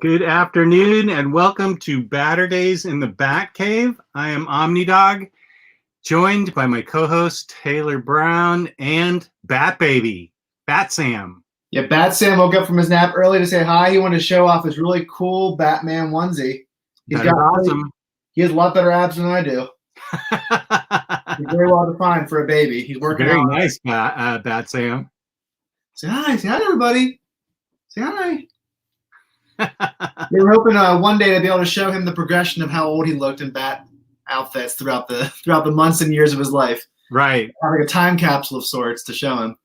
Good afternoon and welcome to Batterdays in the Batcave. I am Omnidog, joined by my co-host Taylor Brown and Bat Baby, Bat Sam. Yeah, Bat Sam woke up from his nap early to say hi. He wanted to show off his really cool Batman onesie. That is awesome. He has a lot better abs than I do. He's very well defined for a baby. He's working very out. Nice, Bat Sam. Say hi, everybody. Say hi. We were hoping one day to be able to show him the progression of how old he looked in Bat outfits throughout the months and years of his life. Right. Like a time capsule of sorts to show him.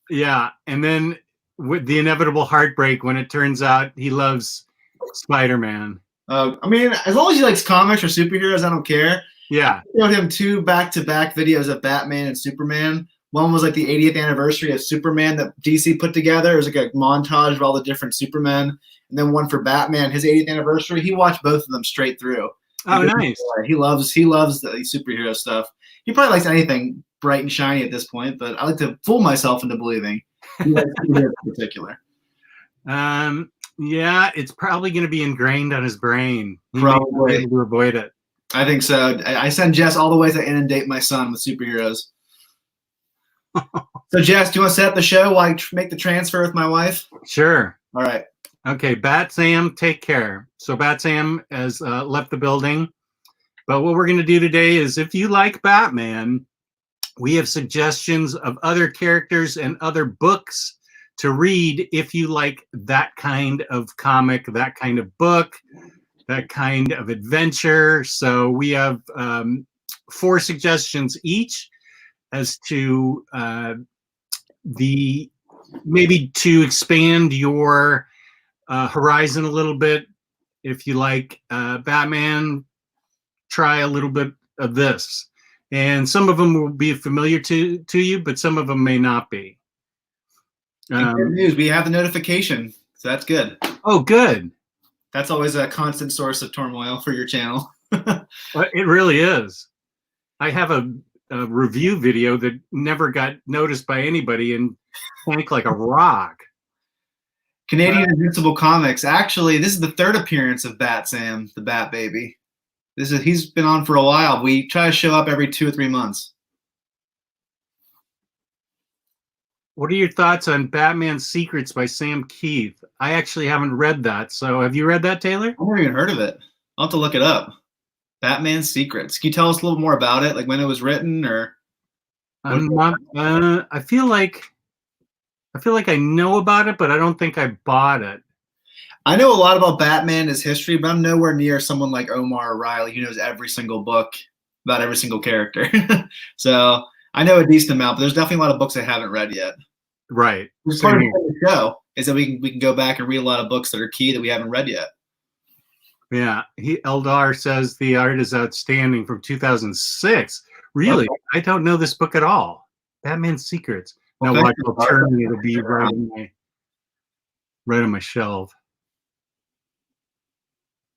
Yeah, and then with the inevitable heartbreak when it turns out he loves Spider-Man. I mean, as long as he likes comics or superheroes, I don't care. Yeah. I showed him 2 back-to-back videos of Batman and Superman. One was like the 80th anniversary of Superman that DC put together. It was like a montage of all the different Supermen. And then one for Batman, his 80th anniversary. He watched both of them straight through. Oh, nice. He loves the superhero stuff. He probably likes anything bright and shiny at this point, but I like to fool myself into believing he likes superheroes in particular. Yeah, it's probably going to be ingrained on his brain. Probably. Able to avoid it. I think so. I send Jess all the ways I inundate my son with superheroes. So, Jess, do you want to set up the show while I make the transfer with my wife? Sure. All right. Okay, Bat Sam, take care. So Bat Sam has left the building. But what we're going to do today is, if you like Batman, we have suggestions of other characters and other books to read if you like that kind of comic, that kind of book, that kind of adventure. So we have 4 suggestions each as to maybe to expand your horizon a little bit. If you like Batman, try a little bit of this. And some of them will be familiar to you, but some of them may not be. Good news, we have the notification, so that's good. Oh, good. That's always a constant source of turmoil for your channel. It really is. I have a review video that never got noticed by anybody and sank like a rock. Canadian Invincible Comics. Actually, this is the 3rd appearance of Bat Sam, the Bat Baby. He's been on for a while. We try to show up every 2 or 3 months. What are your thoughts on Batman Secrets by Sam Keith? I actually haven't read that. So have you read that, Taylor? I've never even heard of it. I'll have to look it up. Batman Secrets. Can you tell us a little more about it, like when it was written, or? I feel like I know about it, but I don't think I bought it. I know a lot about Batman, his history, but I'm nowhere near someone like Omar O'Reilly who knows every single book about every single character. So I know a decent amount, but there's definitely a lot of books I haven't read yet. Right. Part of the show is that we can go back and read a lot of books that are key that we haven't read yet. Yeah, Eldar says the art is outstanding from 2006. Really? Okay. I don't know this book at all. Batman Secrets. Now watch, I'll turn and it'll be right on my shelf.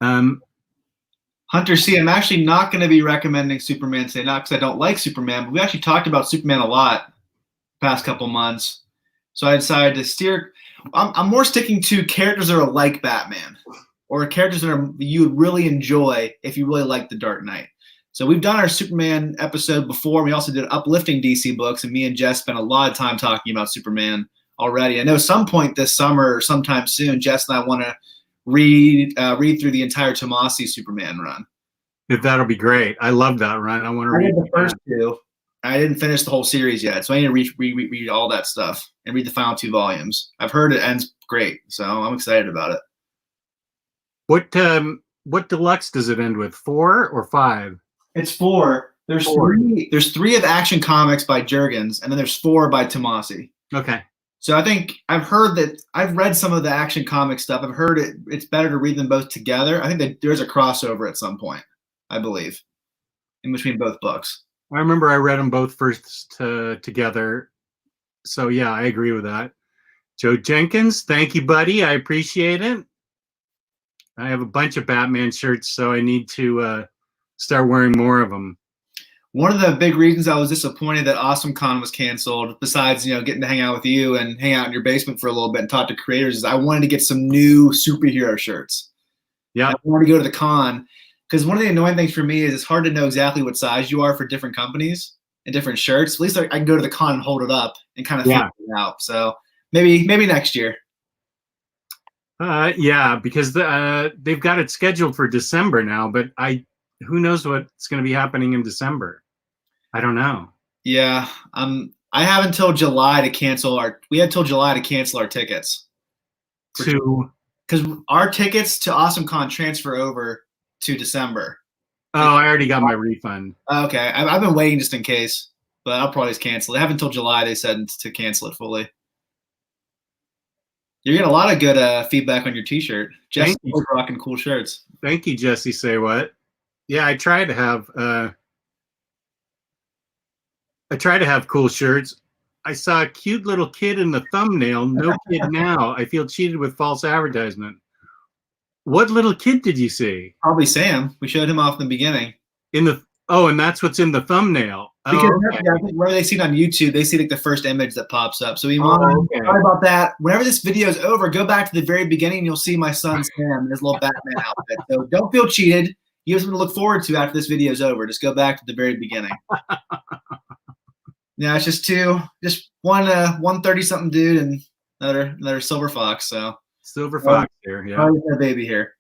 Hunter C, I'm actually not going to be recommending Superman today, not because I don't like Superman, but we actually talked about Superman a lot the past couple months. So I decided to steer. I'm more sticking to characters that are like Batman, or characters that you would really enjoy if you really like The Dark Knight. So we've done our Superman episode before. We also did uplifting DC books, and me and Jess spent a lot of time talking about Superman already. I know some point this summer or sometime soon, Jess and I want to read through the entire Tomasi Superman run. That'll be great. I love that run. I want to read the first 2. I didn't finish the whole series yet, so I need to read all that stuff and read the final 2 volumes. I've heard it ends great, so I'm excited about it. What deluxe does it end with? 4 or 5? It's 4. There's 3. There's 3 of Action Comics by Jurgens, and then there's 4 by Tomasi. Okay. So I think I've read some of the Action Comic stuff. I've heard it's better to read them both together. I think that there's a crossover at some point, I believe, in between both books. I remember I read them both first together. So yeah, I agree with that. Joe Jenkins, thank you, buddy. I appreciate it. I have a bunch of Batman shirts, so I need to start wearing more of them. One of the big reasons I was disappointed that AwesomeCon was canceled, besides getting to hang out with you and hang out in your basement for a little bit and talk to creators, is I wanted to get some new superhero shirts. Yeah. I wanted to go to the con because one of the annoying things for me is it's hard to know exactly what size you are for different companies and different shirts. At least I can go to the con and hold it up and kind of figure it out. So maybe next year. Yeah, because they've got it scheduled for December now, but who knows what's going to be happening in December? I don't know. Yeah, I have until July to cancel we had till July to cancel our tickets. Because our tickets to AwesomeCon transfer over to December. Oh, I already got my refund. Okay, I've been waiting just in case, but I'll probably just cancel it. I have until July, they said, to cancel it fully. You're getting a lot of good feedback on your T-shirt. Jesse's rocking cool shirts. Thank you, Jesse. Say what? Yeah, I try to have cool shirts. I saw a cute little kid in the thumbnail. No kid now. I feel cheated with false advertisement. What little kid did you see? Probably Sam. We showed him off in the beginning. And that's what's in the thumbnail. Because I think whenever they see it on YouTube, they see like the first image that pops up. So sorry about that. Whenever this video is over, go back to the very beginning and you'll see my son Sam in his little Batman outfit. So don't feel cheated. You have something to look forward to after this video is over. Just go back to the very beginning. Yeah, it's just one 30-something dude and another silver fox. So silver fox here, yeah. A baby here.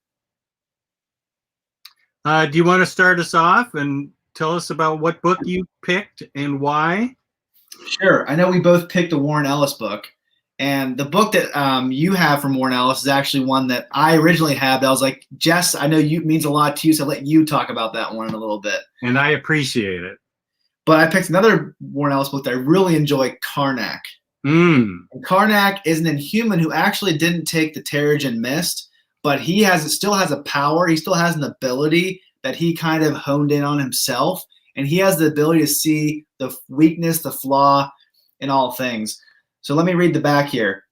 Do you want to start us off and tell us about what book you picked and why? Sure. I know we both picked a Warren Ellis book. And the book that you have from Warren Ellis is actually one that I originally had. But I was like, Jess, I know you means a lot to you, so I'll let you talk about that one in a little bit. And I appreciate it. But I picked another Warren Ellis book that I really enjoy, Karnak. And Karnak is an Inhuman who actually didn't take the Terrigen Mist, but he still has a power. He still has an ability that he kind of honed in on himself. And he has the ability to see the weakness, the flaw in all things. So let me read the back here.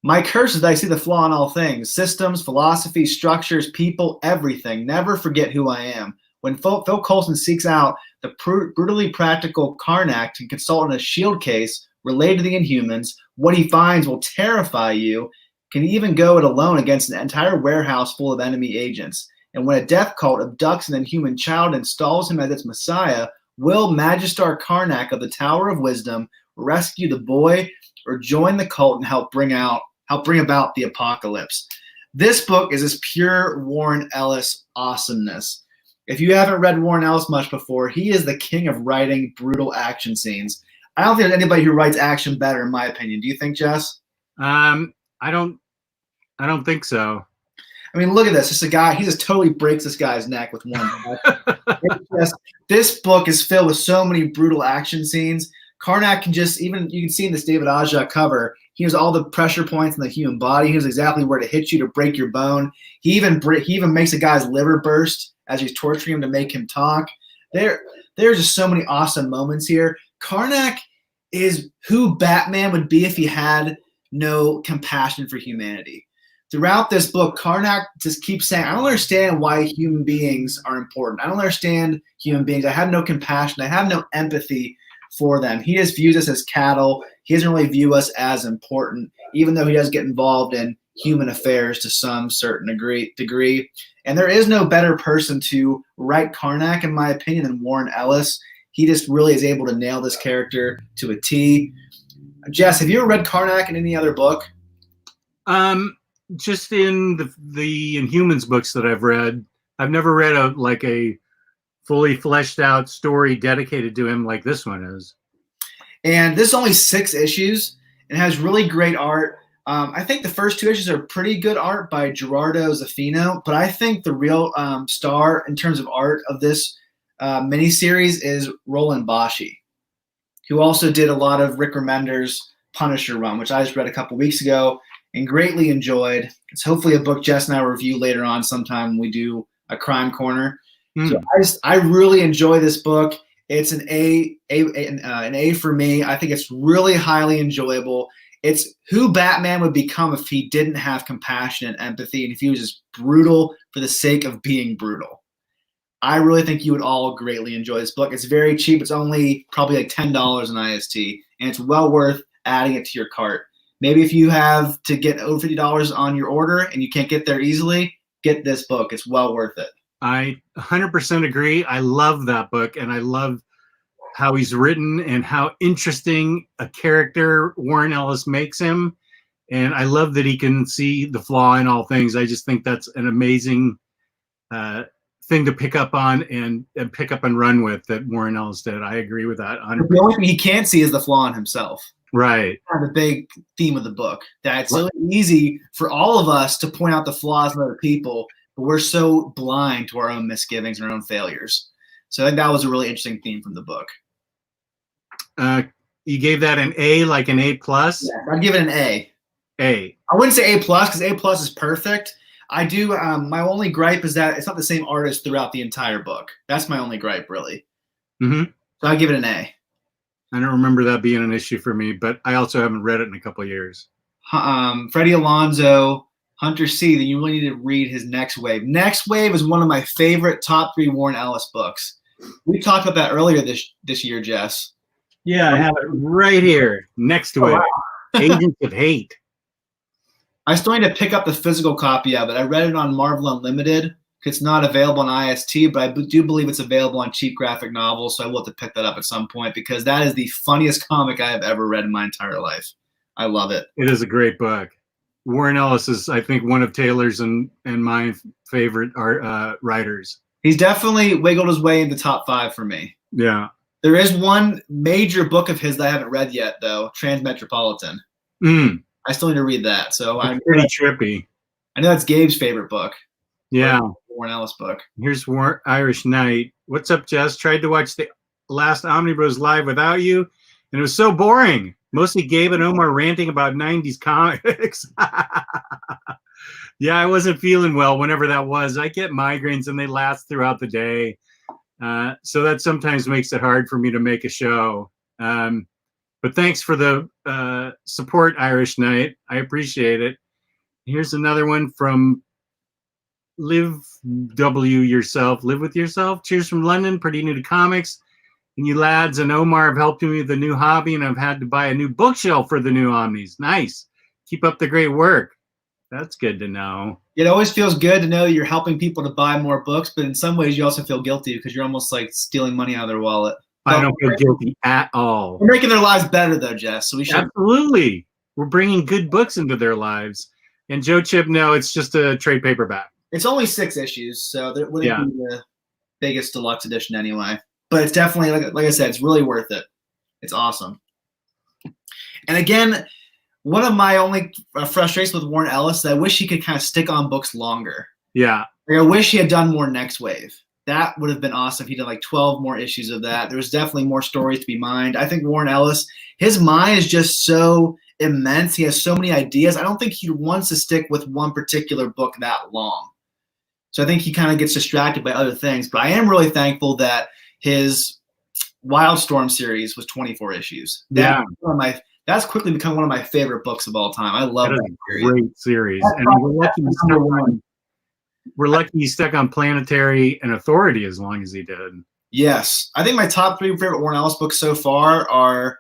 My curse is that I see the flaw in all things, systems, philosophy, structures, people, everything. Never forget who I am. When Phil Coulson seeks out the brutally practical Karnak to consult on a shield case related to the Inhumans, what he finds will terrify you, can even go it alone against an entire warehouse full of enemy agents. And when a death cult abducts an Inhuman child and installs him as its messiah, will Magistar Karnak of the Tower of Wisdom rescue the boy or join the cult and help bring about the apocalypse? This book is this pure Warren Ellis awesomeness. If you haven't read Warren Ellis much before, he is the king of writing brutal action scenes. I don't think there's anybody who writes action better, in my opinion. Do you think, Jess? I don't think so. I mean, look at this. Just a guy, he just totally breaks this guy's neck with one. This book is filled with so many brutal action scenes. Karnak can you can see in this David Aja cover, he has all the pressure points in the human body. He knows exactly where to hit you to break your bone. He even makes a guy's liver burst as he's torturing him to make him talk. There's just so many awesome moments here. Karnak is who Batman would be if he had no compassion for humanity. Throughout this book, Karnak just keeps saying, I don't understand why human beings are important. I don't understand human beings. I have no compassion. I have no empathy for them. He just views us as cattle. He doesn't really view us as important, even though he does get involved in human affairs to some certain degree. And there is no better person to write Karnak, in my opinion, than Warren Ellis. He just really is able to nail this character to a T. Jess, have you ever read Karnak in any other book? Just in the Inhumans books that I've read. I've never read a fully fleshed out story dedicated to him like this one is. And this is only 6 issues. It has really great art. I think the first 2 issues are pretty good art by Gerardo Zaffino, but I think the real star in terms of art of this miniseries is Roland Boschi, who also did a lot of Rick Remender's Punisher run, which I just read a couple weeks ago and greatly enjoyed. It's hopefully a book Jess and I will review later on sometime when we do a crime corner. So I really enjoy this book. It's an A for me. I think it's really highly enjoyable. It's who Batman would become if he didn't have compassion and empathy, and if he was just brutal for the sake of being brutal. I really think you would all greatly enjoy this book. It's very cheap. It's only probably like $10 in IST, and it's well worth adding it to your cart. Maybe if you have to get over $50 on your order and you can't get there easily, get this book. It's well worth it. I 100% agree. I love that book, and I love how he's written and how interesting a character Warren Ellis makes him. And I love that he can see the flaw in all things. I just think that's an amazing thing to pick up on and pick up and run with that Warren Ellis did. I agree with that 100%. The only thing he can't see is the flaw in himself. Right. That's the big theme of the book. That it's so easy for all of us to point out the flaws in other people, but we're so blind to our own misgivings and our own failures. So I think that was a really interesting theme from the book. You gave that an A, like an A+? Yeah, I'd give it an A. A. I wouldn't say A+, because A+ is perfect. I do. My only gripe is that it's not the same artist throughout the entire book. That's my only gripe, really. Mm-hmm. So I give it an A. I don't remember that being an issue for me, but I also haven't read it in a couple of years. Freddie Alonso, Hunter C. Then you really need to read his Next Wave. Next Wave is one of my favorite top 3 Warren Ellis books. We talked about that earlier this year, Jess. Yeah, I have it right here. Next Wave. Wow. Agents of Hate. I still need to pick up the physical copy of it. I read it on Marvel Unlimited. It's not available on IST, but I do believe it's available on cheap graphic novels, so I will have to pick that up at some point because that is the funniest comic I have ever read in my entire life. I love it. It is a great book. Warren Ellis is, I think, one of Taylor's and my favorite writers. He's definitely wiggled his way into top 5 for me. Yeah. There is one major book of his that I haven't read yet, though, Transmetropolitan. I still need to read that. So I'm pretty trippy. I know that's Gabe's favorite book. Yeah. Warren Ellis book. Here's Irish Knight. What's up, Jess? Tried to watch the last Omnibus live without you, and it was so boring. Mostly Gabe and Omar ranting about 90s comics. Yeah, I wasn't feeling well whenever that was. I get migraines, and they last throughout the day. So that sometimes makes it hard for me to make a show. But thanks for the support, Irish Knight. I appreciate it. Here's another one from Live with yourself. Cheers from London. Pretty new to comics. And you lads and Omar have helped me with the new hobby, and I've had to buy a new bookshelf for the new Omnis. Nice. Keep up the great work. That's good to know. It always feels good to know that you're helping people to buy more books, but in some ways you also feel guilty because you're almost like stealing money out of their wallet. I don't feel guilty at all. We're making their lives better, though, Jess. So we should. Absolutely. We're bringing good books into their lives. And Joe Chip, no, it's just a trade paperback. It's only 6 issues, so it wouldn't be the biggest deluxe edition anyway. But it's definitely, like I said, it's really worth it. It's awesome. And again, one of my only frustrations with Warren Ellis is I wish he could kind of stick on books longer. Yeah. Like I wish he had done more Next Wave. That would have been awesome if he did like 12 more issues of that. There was definitely more stories to be mined. I think Warren Ellis, his mind is just so immense. He has so many ideas. I don't think he wants to stick with one particular book that long. So I think he kind of gets distracted by other things. But I am really thankful that his Wildstorm series was 24 issues. That's quickly become one of my favorite books of all time. I love that series. Great series. And we're lucky he stuck on Planetary and Authority as long as he did. Yes. I think my top 3 favorite Warren Ellis books so far are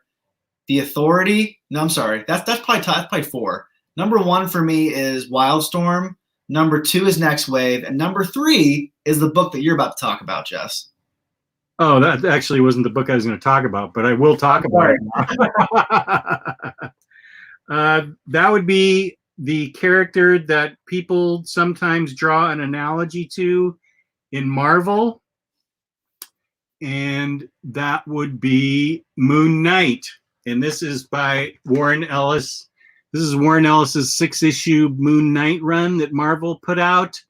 The Authority. No, I'm sorry. That's probably 4. Number 1 for me is Wildstorm. Number 2 is Next Wave. And number 3 is the book that you're about to talk about, Jess. Oh, that actually wasn't the book I was going to talk about, but I will talk about it. That would be the character that people sometimes draw an analogy to in Marvel, and that would be Moon Knight. And this is by Warren Ellis. This is Warren Ellis's 6-issue Moon Knight run that Marvel put out.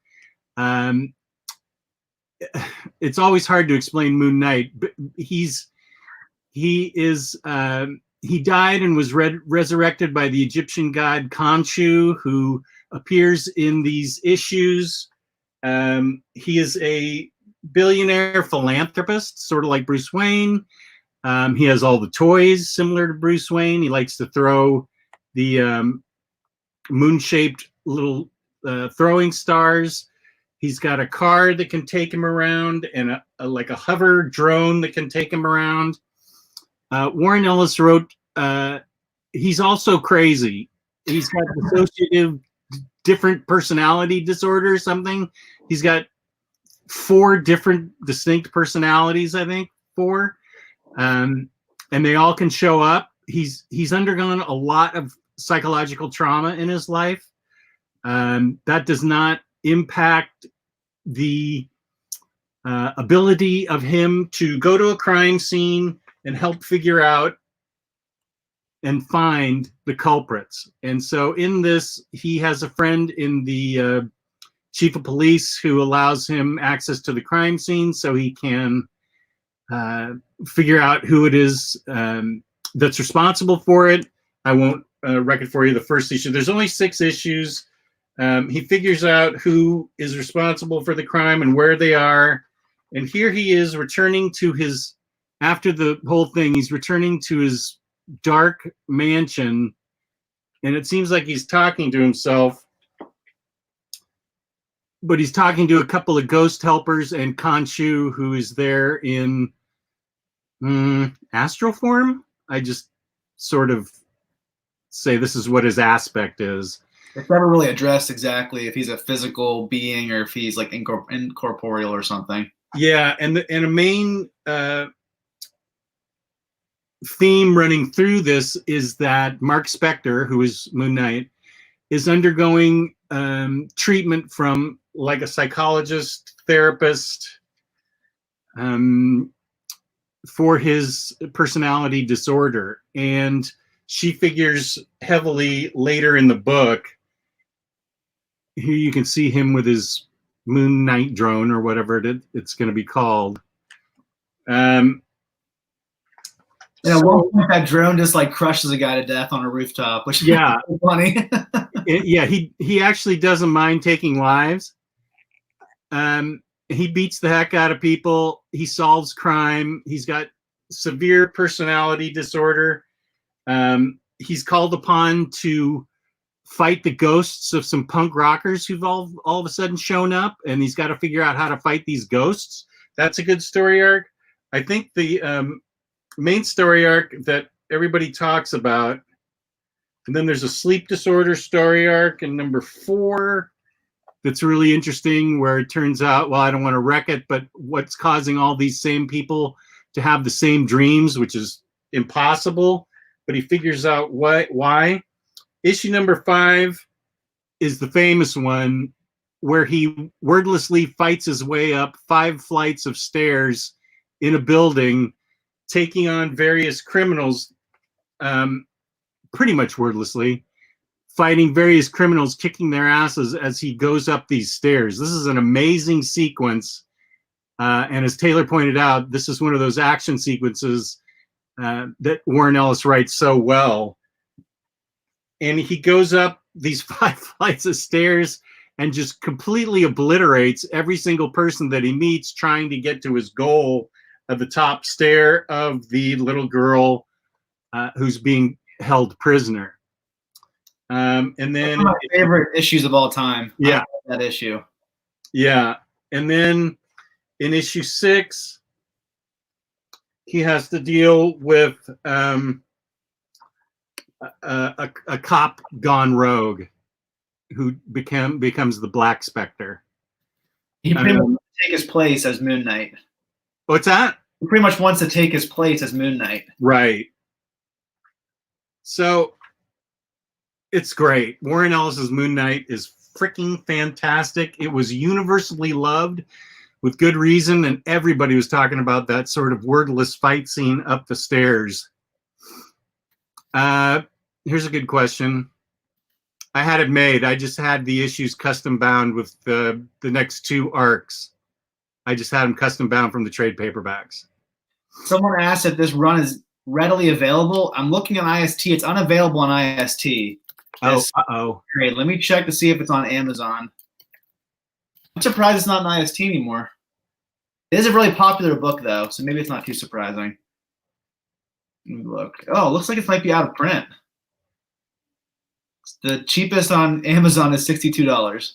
It's always hard to explain Moon Knight, but he died and was resurrected by the Egyptian god Khonshu, who appears in these issues. He is a billionaire philanthropist, sort of like Bruce Wayne. He has all the toys similar to Bruce Wayne. He likes to throw the moon-shaped little throwing stars. He's got a car that can take him around, and like a hover drone that can take him around. Warren Ellis wrote, he's also crazy. He's got dissociative different personality disorder or something. He's got 4 different distinct personalities, I think, 4. And they all can show up. He's undergone a lot of psychological trauma in his life. That does not impact the ability of him to go to a crime scene and help figure out and find the culprits. And so in this, he has a friend in the chief of police who allows him access to the crime scene so he can figure out who it is that's responsible for it. I won't wreck it for you. The first issue, there's only 6 issues. He figures out who is responsible for the crime and where they are. And here he is returning to his, after the whole thing, he's returning to his dark mansion. And it seems like he's talking to himself, but he's talking to a couple of ghost helpers and Khonshu, who is there in astral form. I just sort of say this is what his aspect is. It's never really addressed exactly if he's a physical being or if he's like incorporeal or something. Yeah, and a main theme running through this is that Mark Spector, who is Moon Knight, is undergoing treatment from like a psychologist, therapist, for his personality disorder. And she figures heavily later in the book. Here you can see him with his Moon Knight drone or whatever it's going to be called. Yeah, one point that drone just like crushes a guy to death on a rooftop, which is funny. Yeah, he actually doesn't mind taking lives. He beats the heck out of people. He solves crime. He's got severe personality disorder. He's called upon to fight the ghosts of some punk rockers who've all of a sudden shown up, and he's got to figure out how to fight these ghosts. That's a good story arc. I think the main story arc that everybody talks about, and then there's a sleep disorder story arc in number 4 that's really interesting, where it turns out, well, I don't want to wreck it, but what's causing all these same people to have the same dreams, which is impossible, but he figures out why. Issue number 5 is the famous one where he wordlessly fights his way up 5 flights of stairs in a building, taking on various criminals, pretty much wordlessly, fighting various criminals, kicking their asses as he goes up these stairs. This is an amazing sequence. And as Taylor pointed out, this is one of those action sequences that Warren Ellis writes so well. And he goes up these 5 flights of stairs and just completely obliterates every single person that he meets, trying to get to his goal of the top stair of the little girl who's being held prisoner. And then one of my favorite issues of all time. Yeah, that issue. Yeah, and then in issue 6, he has to deal with a cop gone rogue who becomes the Black Spectre. He pretty much wants to take his place as Moon Knight. What's that? He pretty much wants to take his place as Moon Knight. Right. So it's great. Warren Ellis's Moon Knight is freaking fantastic. It was universally loved with good reason, and everybody was talking about that sort of wordless fight scene up the stairs. Here's a good question. I had it made. I just had the issues custom bound with the next 2 arcs. I just had them custom bound from the trade paperbacks. Someone asked if this run is readily available. I'm looking on IST. It's unavailable on IST. Uh-oh. Great. Let me check to see if it's on Amazon. I'm surprised it's not on IST anymore. It is a really popular book, though, so maybe it's not too surprising. Let me look. Oh, it looks like it might be out of print. The cheapest on Amazon is $62.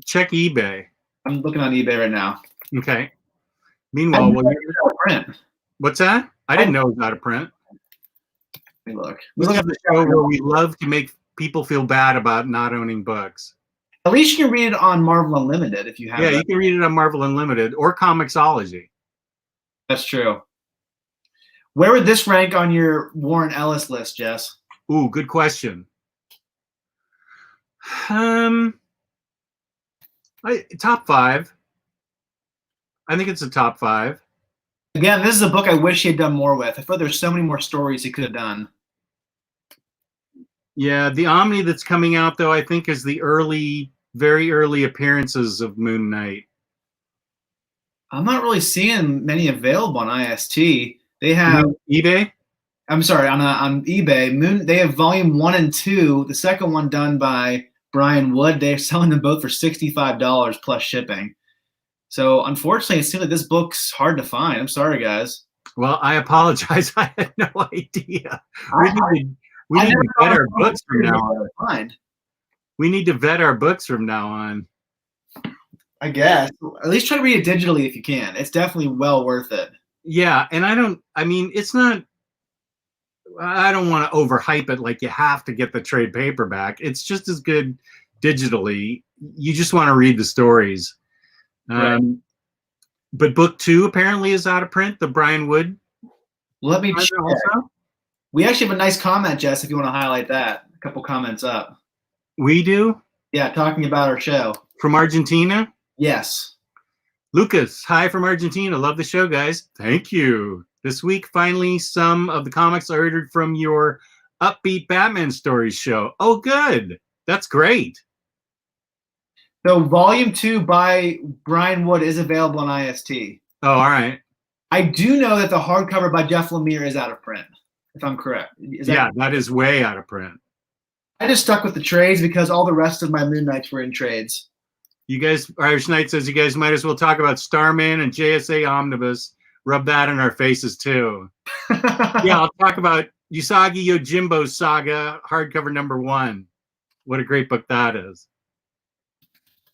Check eBay. I'm looking on eBay right now. Okay. Meanwhile, Print. what's that? I didn't know it was out of print. Let me look. This is the show where we love to make people feel bad about not owning books. At least you can read it on Marvel Unlimited if you have. Yeah, you can read it on Marvel Unlimited or Comixology. That's true. Where would this rank on your Warren Ellis list, Jess? Ooh, good question. Top 5. I think it's a top 5. Again, this is a book I wish he had done more with. I feel there's so many more stories he could have done. Yeah, the Omni that's coming out, though, I think is the very early appearances of Moon Knight. I'm not really seeing many available on IST. They have eBay. I'm sorry, on eBay. They have volume 1 and 2. The second one done by Brian Wood. They're selling them both for $65 plus shipping. So unfortunately, it seems like this book's hard to find. I'm sorry, guys. Well, I apologize. I had no idea. We need to vet our books from now on. We need to vet our books from now on. I guess. At least try to read it digitally if you can. It's definitely well worth it. Yeah, and I don't want to overhype it like you have to get the trade paperback. It's just as good digitally. You just want to read the stories. Right. But book 2 apparently is out of print, the Brian Wood. Let me check. Also. We actually have a nice comment, Jess, if you want to highlight that. A couple comments up. We do? Yeah, talking about our show. From Argentina? Yes. Lucas, hi from Argentina. Love the show, guys. Thank you. This week, finally, some of the comics I ordered from your Upbeat Batman Stories show. Oh, good. That's great. So volume 2 by Brian Wood is available on IST. Oh, all right. I do know that the hardcover by Jeff Lemire is out of print, if I'm correct. That is way out of print. I just stuck with the trades because all the rest of my Moon Knights were in trades. You guys, Irish Knight says you guys might as well talk about Starman and JSA Omnibus. Rub that in our faces, too. Yeah, I'll talk about Usagi Yojimbo's Saga, hardcover number 1. What a great book that is.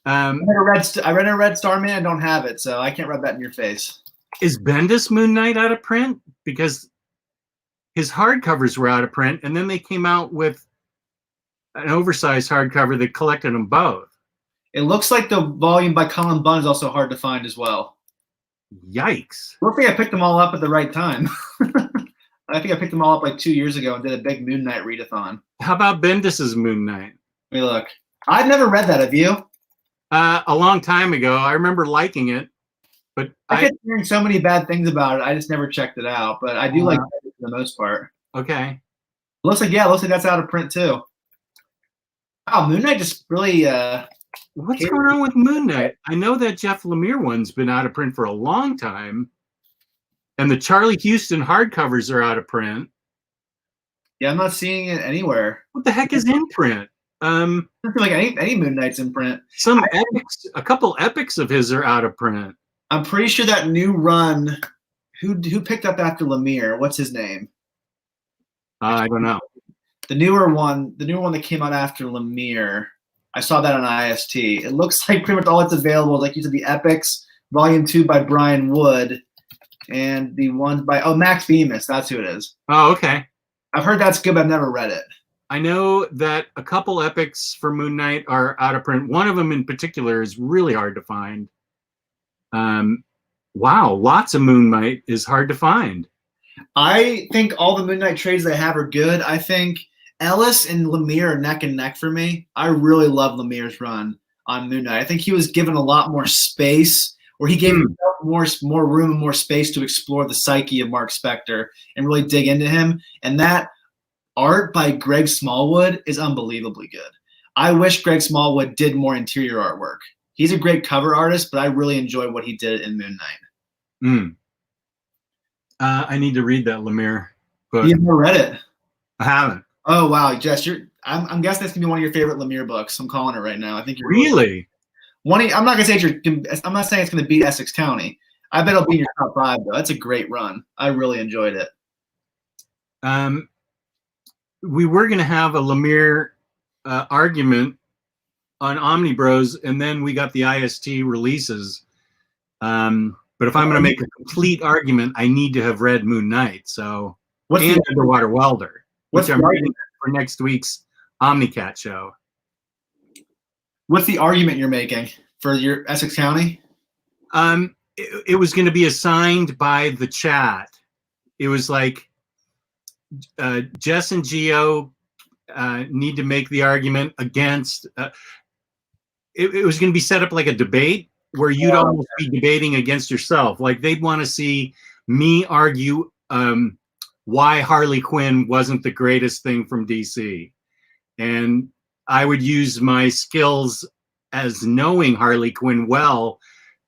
I read Starman. I don't have it, so I can't rub that in your face. Is Bendis Moon Knight out of print? Because his hardcovers were out of print, and then they came out with an oversized hardcover that collected them both. It looks like the volume by Colin Bunn is also hard to find as well. Yikes. I think I picked them all up at the right time. I think I picked them all up like 2 years ago and did a big Moon Knight readathon. How about Bendis's Moon Knight? Let me look. I've never read that. Have you? A long time ago. I remember liking it. But I kept hearing so many bad things about it. I just never checked it out. But I do like it for the most part. Okay. Looks like that's out of print too. Wow, Moon Knight just really what's going on with Moon Knight? I know that Jeff Lemire one's been out of print for a long time. And the Charlie Houston hardcovers are out of print. Yeah, I'm not seeing it anywhere. What the heck is in print? Like any Moon Knight's in print. A couple epics of his are out of print. I'm pretty sure that new run, who picked up after Lemire? What's his name? I don't know. The newer one that came out after Lemire. I saw that on IST. It looks like pretty much all that's available, like you said, the epics, volume 2 by Brian Wood, and the ones by Max Bemis. That's who it is. Oh, okay. I've heard that's good, but I've never read it. I know that a couple epics for Moon Knight are out of print. One of them in particular is really hard to find. Wow, lots of Moon Knight is hard to find. I think all the Moon Knight trades they have are good. I think Ellis and Lemire are neck and neck for me. I really love Lemire's run on Moon Knight. I think he was given a lot more space, or he gave himself more room and more space to explore the psyche of Mark Spector and really dig into him. And that art by Greg Smallwood is unbelievably good. I wish Greg Smallwood did more interior artwork. He's a great cover artist, but I really enjoy what he did in Moon Knight. I need to read that Lemire book. You've never read it? I haven't. Oh wow, Jess, I'm guessing that's gonna be one of your favorite Lemire books. I'm calling it right now. I think you're really. I'm not gonna say I'm not saying it's gonna beat Essex County. I bet it'll be in your top 5 though. That's a great run. I really enjoyed it. We were gonna have a Lemire argument on Omnibros, and then we got the IST releases. But if I'm going to make a complete argument, I need to have read Moon Knight. So, and Underwater Welder, which I'm reading for next week's Omnicat show. What's the argument you're making for your Essex County? It was going to be assigned by the chat. It was like Jess and Gio need to make the argument against. It was going to be set up like a debate where you'd almost be debating against yourself. Like they'd want to see me argue why Harley Quinn wasn't the greatest thing from DC. And I would use my skills as knowing Harley Quinn well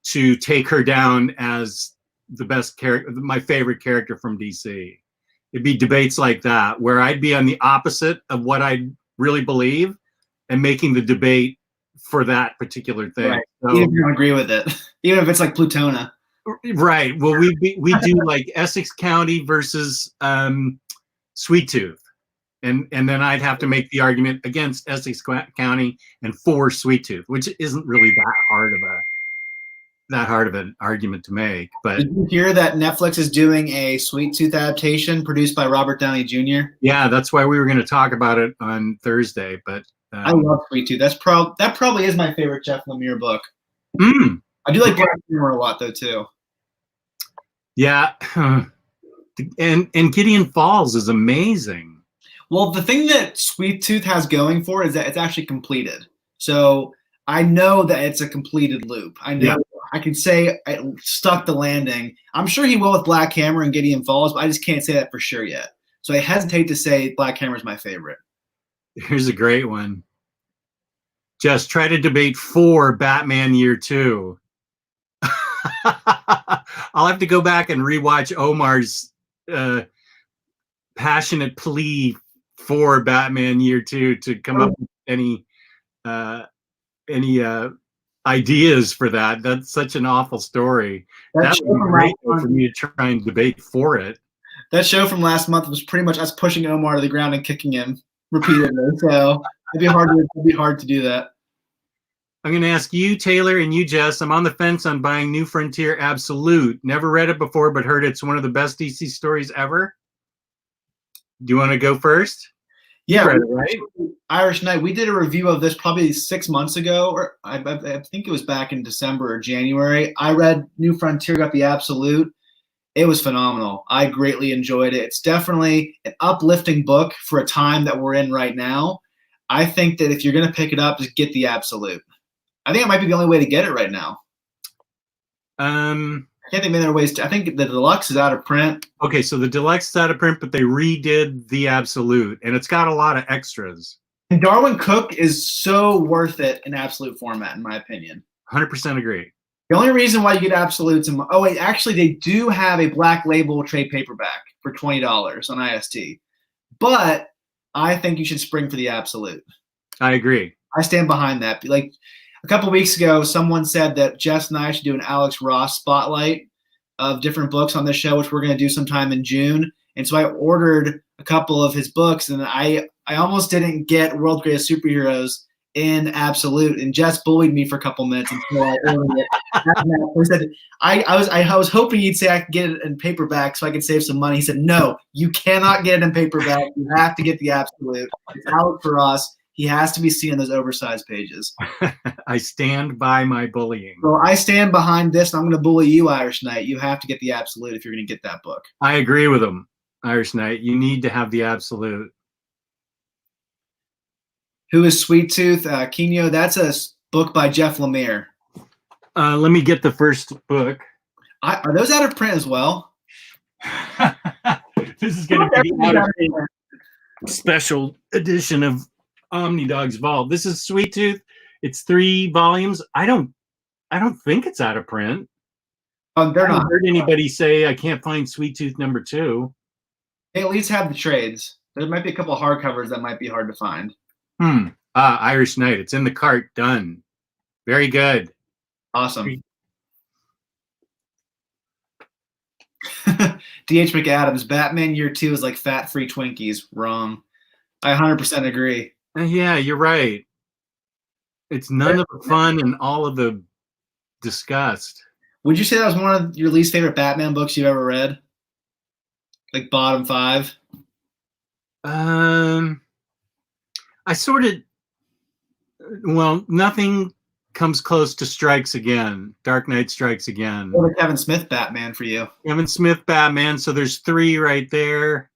to take her down as the best character, my favorite character from DC. It'd be debates like that, where I'd be on the opposite of what I really believe and making the debate for that particular thing. Right. So, even if you don't agree with it, even if it's like Plutona. Right. Well, we do like Essex County versus Sweet Tooth. And then I'd have to make the argument against Essex County and for Sweet Tooth, which isn't really that hard of an argument to make. But did you hear that Netflix is doing a Sweet Tooth adaptation produced by Robert Downey Jr.? Yeah, that's why we were going to talk about it on Thursday. But I love Sweet Tooth. That probably is my favorite Jeff Lemire book. I do like Black Humor a lot though too. Yeah, and Gideon Falls is amazing. Well, the thing that Sweet Tooth has going for it is that it's actually completed. So I know that it's a completed loop. I know I can say I stuck the landing. I'm sure he will with Black Hammer and Gideon Falls, but I just can't say that for sure yet. So I hesitate to say Black Hammer is my favorite. Here's a great one. Just try to debate for Batman Year 2. I'll have to go back and rewatch Omar's passionate plea for Batman Year 2 to come up with any ideas for that. That's such an awful story. That would be great for me to try and debate for it. That show from last month was pretty much us pushing Omar to the ground and kicking him repeatedly. So it'd be hard to do that. I'm going to ask you, Taylor, and you, Jess. I'm on the fence on buying New Frontier Absolute. Never read it before, but heard it's one of the best DC stories ever. Do you want to go first? Yeah, read it, right? Irish Knight. We did a review of this probably 6 months ago, or I think it was back in December or January. I read New Frontier, got the Absolute. It was phenomenal. I greatly enjoyed it. It's definitely an uplifting book for a time that we're in right now. I think that if you're going to pick it up, just get the Absolute. I think it might be the only way to get it right now. I can't think of other ways. I think the deluxe is out of print. Okay, so the deluxe is out of print, but they redid the Absolute, and it's got a lot of extras. And Darwin Cook is so worth it in Absolute format, in my opinion. 100% agree. The only reason why you get Absolutes, actually, they do have a Black Label trade paperback for $20 on IST. But I think you should spring for the Absolute. I agree. I stand behind that. Like a couple weeks ago, someone said that Jess and I should do an Alex Ross spotlight of different books on this show, which we're going to do sometime in June. And so I ordered a couple of his books, and I almost didn't get World's Greatest Superheroes in Absolute, and Jess bullied me for a couple minutes until I ordered it. I said I was hoping he'd say I could get it in paperback so I could save some money. He said, "No, you cannot get it in paperback. You have to get the Absolute. It's out for us. He has to be seen in those oversized pages." I stand by my bullying. So I stand behind this, and I'm going to bully you, Irish Knight. You have to get the Absolute if you're going to get that book. I agree with him, Irish Knight. You need to have the Absolute. Who is Sweet Tooth? Kino, that's a book by Jeff Lemire. Let me get the first book. Are those out of print as well? This is going to be out of print special edition of Omnidog's Vault. This is Sweet Tooth. It's 3 volumes. I don't think it's out of print. They're not. I haven't heard anybody say I can't find Sweet Tooth number 2. They at least have the trades. There might be a couple of hardcovers that might be hard to find. Irish Knight. It's in the cart. Done. Very good. Awesome. D.H. McAdams, Batman Year 2 is like fat-free Twinkies. Wrong. I 100% agree. Yeah, you're right. It's none of the fun and all of the disgust. Would you say that was one of your least favorite Batman books you've ever read? Like bottom 5? I sort of, well, nothing comes close to Strikes Again. Dark Knight Strikes Again. Or the Kevin Smith Batman for you? Kevin Smith Batman. So there's 3 right there.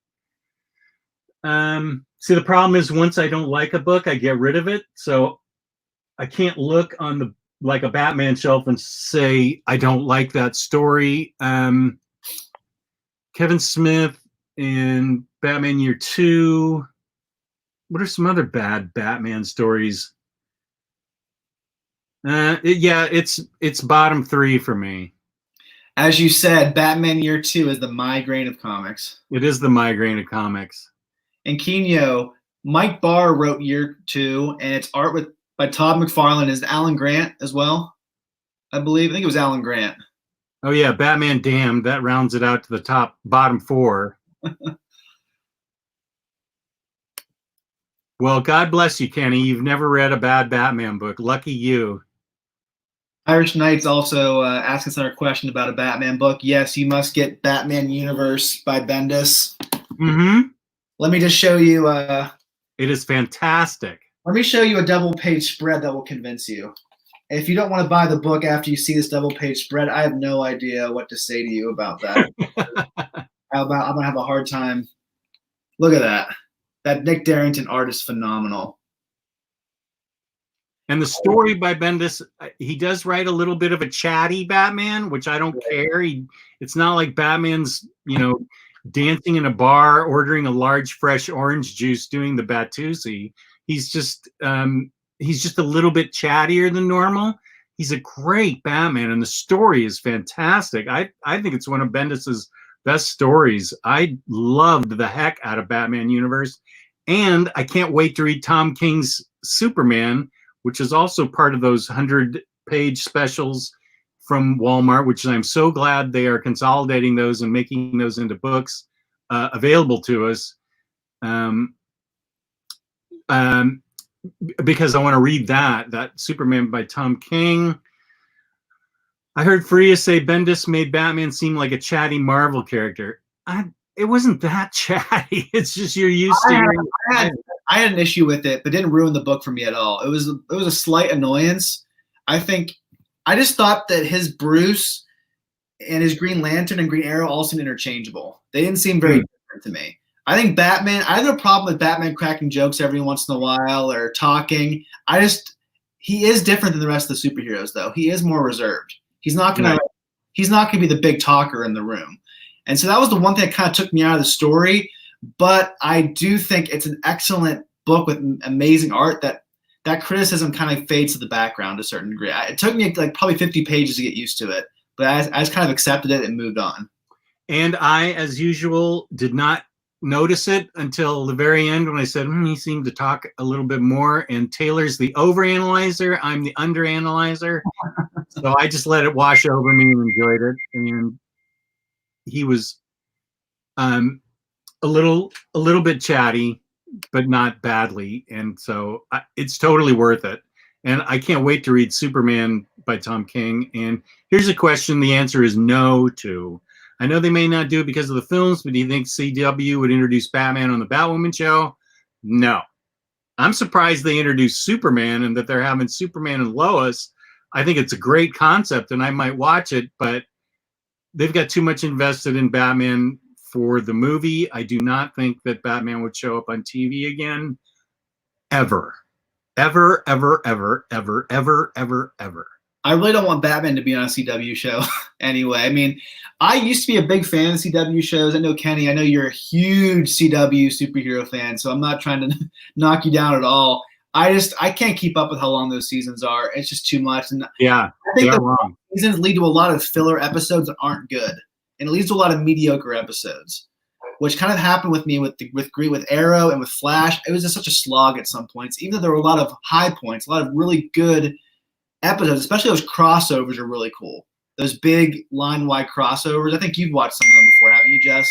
See, the problem is once I don't like a book, I get rid of it. So I can't look on the like a Batman shelf and say I don't like that story. Kevin Smith in Batman Year 2. What are some other bad Batman stories? Yeah, it's bottom 3 for me. As you said, Batman Year 2 is the migraine of comics. It is the migraine of comics. And Kino, Mike Barr wrote Year 2, and it's art by Todd McFarlane. Is Alan Grant as well? I believe. I think it was Alan Grant. Oh yeah, Batman Damned. That rounds it out to the bottom 4. Well, God bless you, Kenny. You've never read a bad Batman book. Lucky you. Irish Knights also asked us another question about a Batman book. Yes, you must get Batman Universe by Bendis. Mm-hmm. Let me just show you. It is fantastic. Let me show you a double-page spread that will convince you. If you don't want to buy the book after you see this double-page spread, I have no idea what to say to you about that. I'm going to have a hard time. Look at that. That Nick Darrington art is phenomenal. And the story by Bendis, he does write a little bit of a chatty Batman, which I don't care. It's not like Batman's, dancing in a bar, ordering a large fresh orange juice, doing the Batusi. He's just a little bit chattier than normal. He's a great Batman, and the story is fantastic. I think it's one of Bendis's best stories. I loved the heck out of Batman Universe, and I can't wait to read Tom King's Superman, which is also part of those 100-page specials from Walmart, which I'm so glad they are consolidating those and making those into books available to us. Because I want to read that Superman by Tom King. I heard Freya say Bendis made Batman seem like a chatty Marvel character. It wasn't that chatty. It's just you're used to. I had an issue with it, but didn't ruin the book for me at all. It was a slight annoyance. I just thought that his Bruce and his Green Lantern and Green Arrow all seemed interchangeable. They didn't seem very different to me. I think Batman, I have no problem with Batman cracking jokes every once in a while or talking. He is different than the rest of the superheroes, though. He is more reserved. He's not gonna be the big talker in the room. And so that was the one thing that kind of took me out of the story. But I do think it's an excellent book with amazing art that criticism kind of fades to the background to a certain degree. It took me like probably 50 pages to get used to it, but I just kind of accepted it and moved on. And I, as usual, did not notice it until the very end when I said, he seemed to talk a little bit more. And Taylor's the overanalyzer. I'm the underanalyzer. So I just let it wash over me and enjoyed it. And he was a little bit chatty, but not badly. And so it's totally worth it. And I can't wait to read Superman by Tom King. And here's a question the answer is no to. I know they may not do it because of the films, but do you think CW would introduce Batman on the Batwoman show? No. I'm surprised they introduced Superman and that they're having Superman and Lois. I think it's a great concept and I might watch it, but they've got too much invested in Batman for the movie. I do not think that Batman would show up on TV again. Ever. Ever, ever, ever, ever, ever, ever, ever. I really don't want Batman to be on a CW show anyway. I mean, I used to be a big fan of CW shows. I know, Kenny, I know you're a huge CW superhero fan, so I'm not trying to knock you down at all. I can't keep up with how long those seasons are. It's just too much. And yeah, I think the seasons lead to a lot of filler episodes that aren't good. And it leads to a lot of mediocre episodes, which kind of happened with me with Arrow and with Flash. It was just such a slog at some points, even though there were a lot of high points, a lot of really good episodes, especially those crossovers are really cool. Those big line-wide crossovers. I think you've watched some of them before, haven't you, Jess?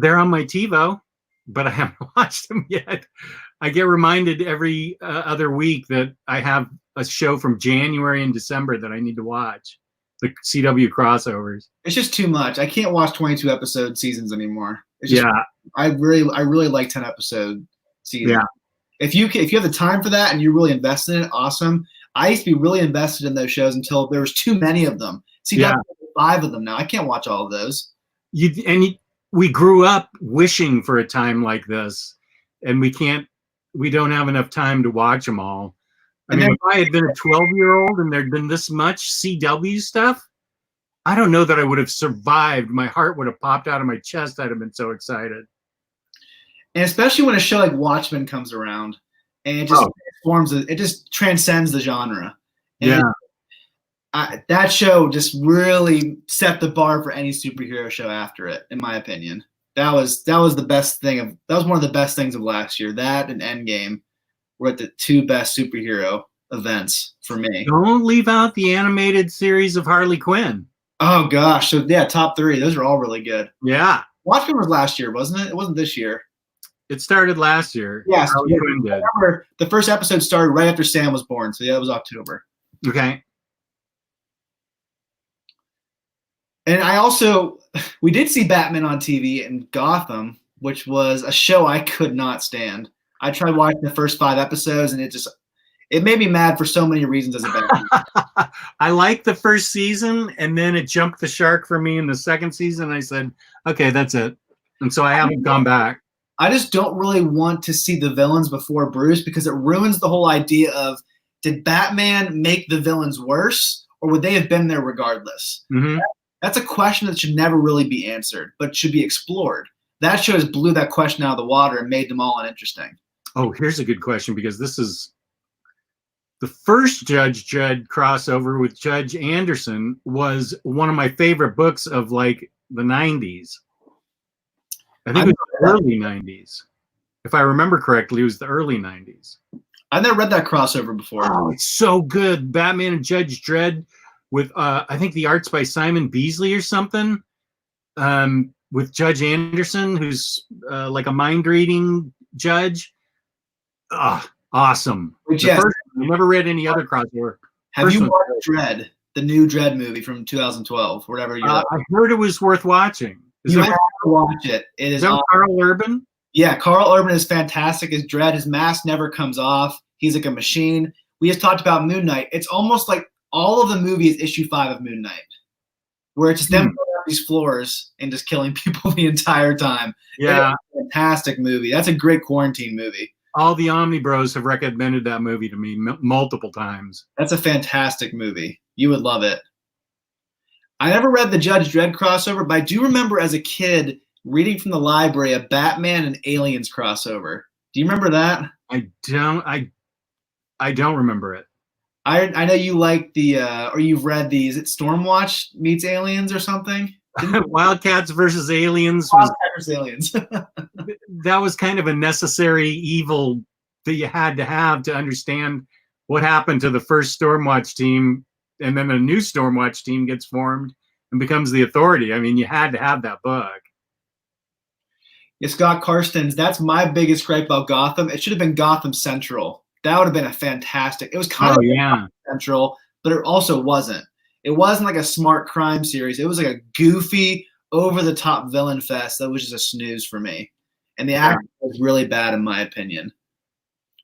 They're on my TiVo, but I haven't watched them yet. I get reminded every other week that I have a show from January and December that I need to watch. The CW crossovers. It's just too much. I can't watch 22 episode seasons anymore. It's just, Yeah. I really like 10 episode seasons. Yeah. If you have the time for that and you're really invested in it, awesome. I used to be really invested in those shows until there was too many of them. See, Yeah. 5 of them now. I can't watch all of those. We grew up wishing for a time like this, and we don't have enough time to watch them all. I mean, if I had been a 12-year-old and there'd been this much CW stuff, I don't know that I would have survived. My heart would have popped out of my chest. I'd have been so excited. And especially when a show like Watchmen comes around, and it just it just transcends the genre. And that show just really set the bar for any superhero show after it, in my opinion. That was the best thing that was one of the best things of last year. That and Endgame were the 2 best superhero events for me. Don't leave out the animated series of Harley Quinn. Oh gosh, so yeah, top 3. Those are all really good. Yeah. Watchmen was last year, wasn't it? It wasn't this year. It started last year. Yes. Harley Quinn did. I remember the first episode started right after Sam was born, so yeah, it was October. Okay. And we did see Batman on TV in Gotham, which was a show I could not stand. I tried watching the first 5 episodes, and it made me mad for so many reasons as a Batman. I liked the first season, and then it jumped the shark for me in the second season. I said, okay, that's it. And so I haven't gone back. I just don't really want to see the villains before Bruce because it ruins the whole idea of, did Batman make the villains worse, or would they have been there regardless? Mm-hmm. That's a question that should never really be answered, but should be explored. That show just blew that question out of the water and made them all uninteresting. Oh, here's a good question, because this is the first Judge Dredd crossover with Judge Anderson was one of my favorite books of like the 90s. I think it was the early 90s. If I remember correctly, it was the early 90s. I've never read that crossover before. Oh, it's so good. Batman and Judge Dredd with, I think the art's by Simon Beasley or something, with Judge Anderson, who's like a mind-reading judge. Awesome. Yes. I've never read any other crossover. Have you watched Dredd, the new Dredd movie from 2012, whatever you I heard it was worth watching. You have to watch it. It is that Carl Urban? Yeah, Carl Urban is fantastic as Dredd. His mask never comes off. He's like a machine. We just talked about Moon Knight. It's almost like all of the movie is issue 5 of Moon Knight, where it's just them going on these floors and just killing people the entire time. Yeah. It's a fantastic movie. That's a great quarantine movie. All the Omni Bros have recommended that movie to me multiple times. That's a fantastic movie. You would love it. I never read the Judge Dredd crossover, but I do remember as a kid reading from the library a Batman and Aliens crossover. Do you remember that? I don't remember it. I know you like or you've read the, is it Stormwatch meets Aliens or something? Wildcats versus Aliens. Wildcats versus Aliens. That was kind of a necessary evil that you had to have to understand what happened to the first Stormwatch team, and then a new Stormwatch team gets formed and becomes the Authority. I mean, you had to have that book. Yeah, Scott Karstens, that's my biggest gripe about Gotham. It should have been Gotham Central. That would have been a fantastic. It was kind of Central, but it also wasn't. It wasn't like a smart crime series. It was like a goofy, over-the-top villain fest that was just a snooze for me. And the acting was really bad, in my opinion.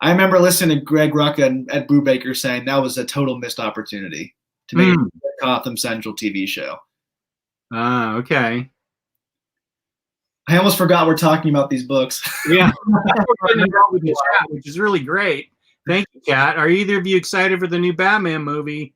I remember listening to Greg Rucka at Brubaker saying that was a total missed opportunity to make a Gotham Central TV show. Okay. I almost forgot we're talking about these books. Yeah. Which is really great. Thank you, Kat. Are either of you excited for the new Batman movie?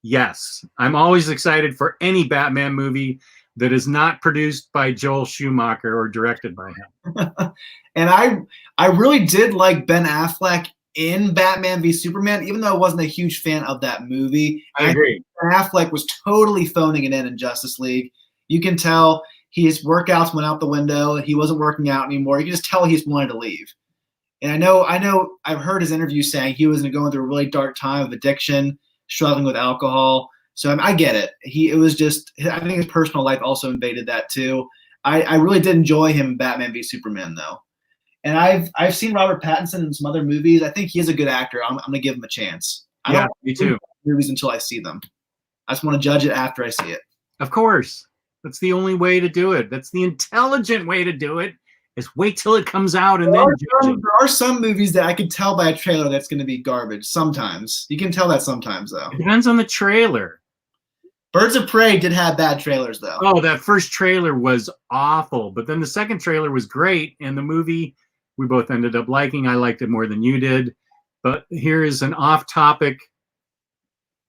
Yes. I'm always excited for any Batman movie that is not produced by Joel Schumacher or directed by him. And I really did like Ben Affleck in Batman v Superman, even though I wasn't a huge fan of that movie. I agree. Ben Affleck was totally phoning it in Justice League. You can tell his workouts went out the window. He wasn't working out anymore. You can just tell he just wanted to leave. And I know I've heard his interview saying he was going through a really dark time of addiction, struggling with alcohol. So I get it. It was just, I think his personal life also invaded that too. I really did enjoy him in Batman v Superman though. And I've seen Robert Pattinson in some other movies. I think he is a good actor. I'm going to give him a chance. I Yeah, don't me too. movies until I see them. I just want to judge it after I see it. Of course. That's the only way to do it. That's the intelligent way to do it, is wait till it comes out and then judge it. There are some movies that I could tell by a trailer that's going to be garbage. Sometimes. You can tell that sometimes, though. It depends on the trailer. Birds of Prey did have bad trailers, though. Oh, that first trailer was awful. But then the second trailer was great. And the movie we both ended up liking. I liked it more than you did. But here is an off-topic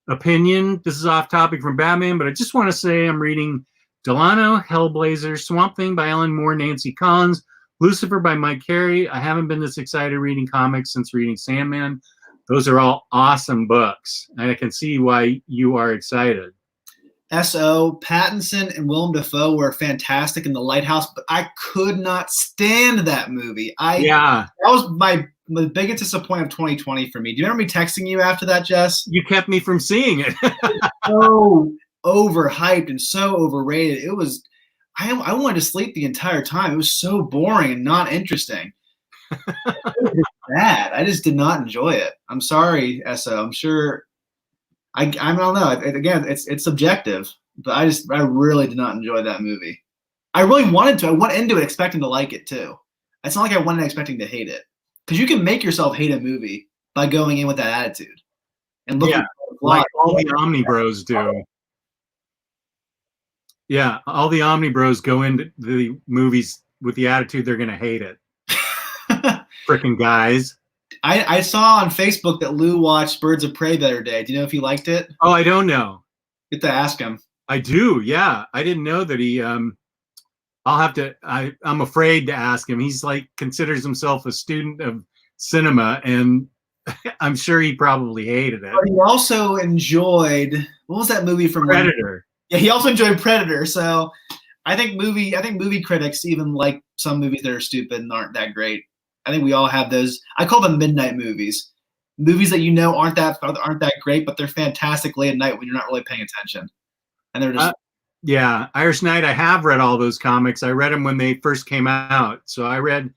opinion. This is off-topic from Batman, but I just want to say I'm reading Delano, Hellblazer, Swamp Thing by Alan Moore, Nancy Collins, Lucifer by Mike Carey. I haven't been this excited reading comics since reading Sandman. Those are all awesome books. And I can see why you are excited. S.O. Pattinson and Willem Dafoe were fantastic in The Lighthouse, but I could not stand that movie. That was the biggest disappointment of 2020 for me. Do you remember me texting you after that, Jess? You kept me from seeing it. So overhyped and so overrated. It was. I wanted to sleep the entire time. It was so boring and not interesting. It was bad. I just did not enjoy it. I'm sorry, S.O. I'm sure. I don't know. Again, it's subjective, but I really did not enjoy that movie. I really wanted to. I went into it expecting to like it too. It's not like I went in expecting to hate it, because you can make yourself hate a movie by going in with that attitude and looking like all the Omni Bros do. Yeah, all the Omni Bros go into the movies with the attitude they're going to hate it. Freaking guys. I saw on Facebook that Lou watched Birds of Prey the other day. Do you know if he liked it? Oh, I don't know. You have to ask him. I do, yeah. I didn't know that he I'll have to I'm afraid to ask him. He's like considers himself a student of cinema, and I'm sure he probably hated it. But he also enjoyed, what was that movie from Predator? Yeah, he also enjoyed Predator. So I think movie critics even like some movies that are stupid and aren't that great. I think we all have those. I call them midnight movies. Movies that aren't that great, but they're fantastic late at night when you're not really paying attention. And they're just yeah, Irish Knight. I have read all those comics. I read them when they first came out. So I read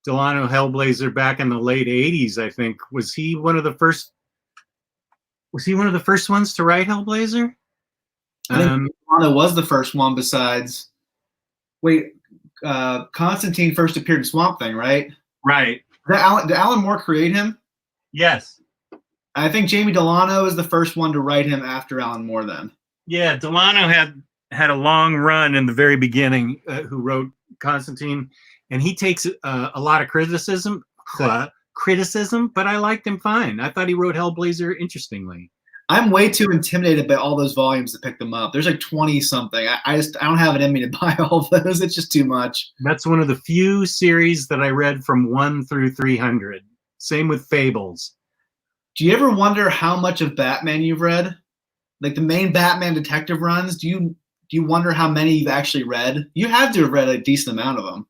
Delano Hellblazer back in the late '80s. I think was he one of the first ones to write Hellblazer? I think Delano was the first one. Besides, Constantine first appeared in Swamp Thing, right? Right. Did Alan Moore create him? Yes. I think Jamie Delano is the first one to write him after Alan Moore. Then. Yeah, Delano had a long run in the very beginning. Who wrote Constantine, and he takes a lot of criticism, but I liked him fine. I thought he wrote Hellblazer interestingly. I'm way too intimidated by all those volumes to pick them up. There's like 20 something. I don't have it in me to buy all those. It's just too much. That's one of the few series that I read from 1 through 300. Same with Fables. Do you ever wonder how much of Batman you've read? Like the main Batman detective runs, do you wonder how many you've actually read? You have to have read a decent amount of them.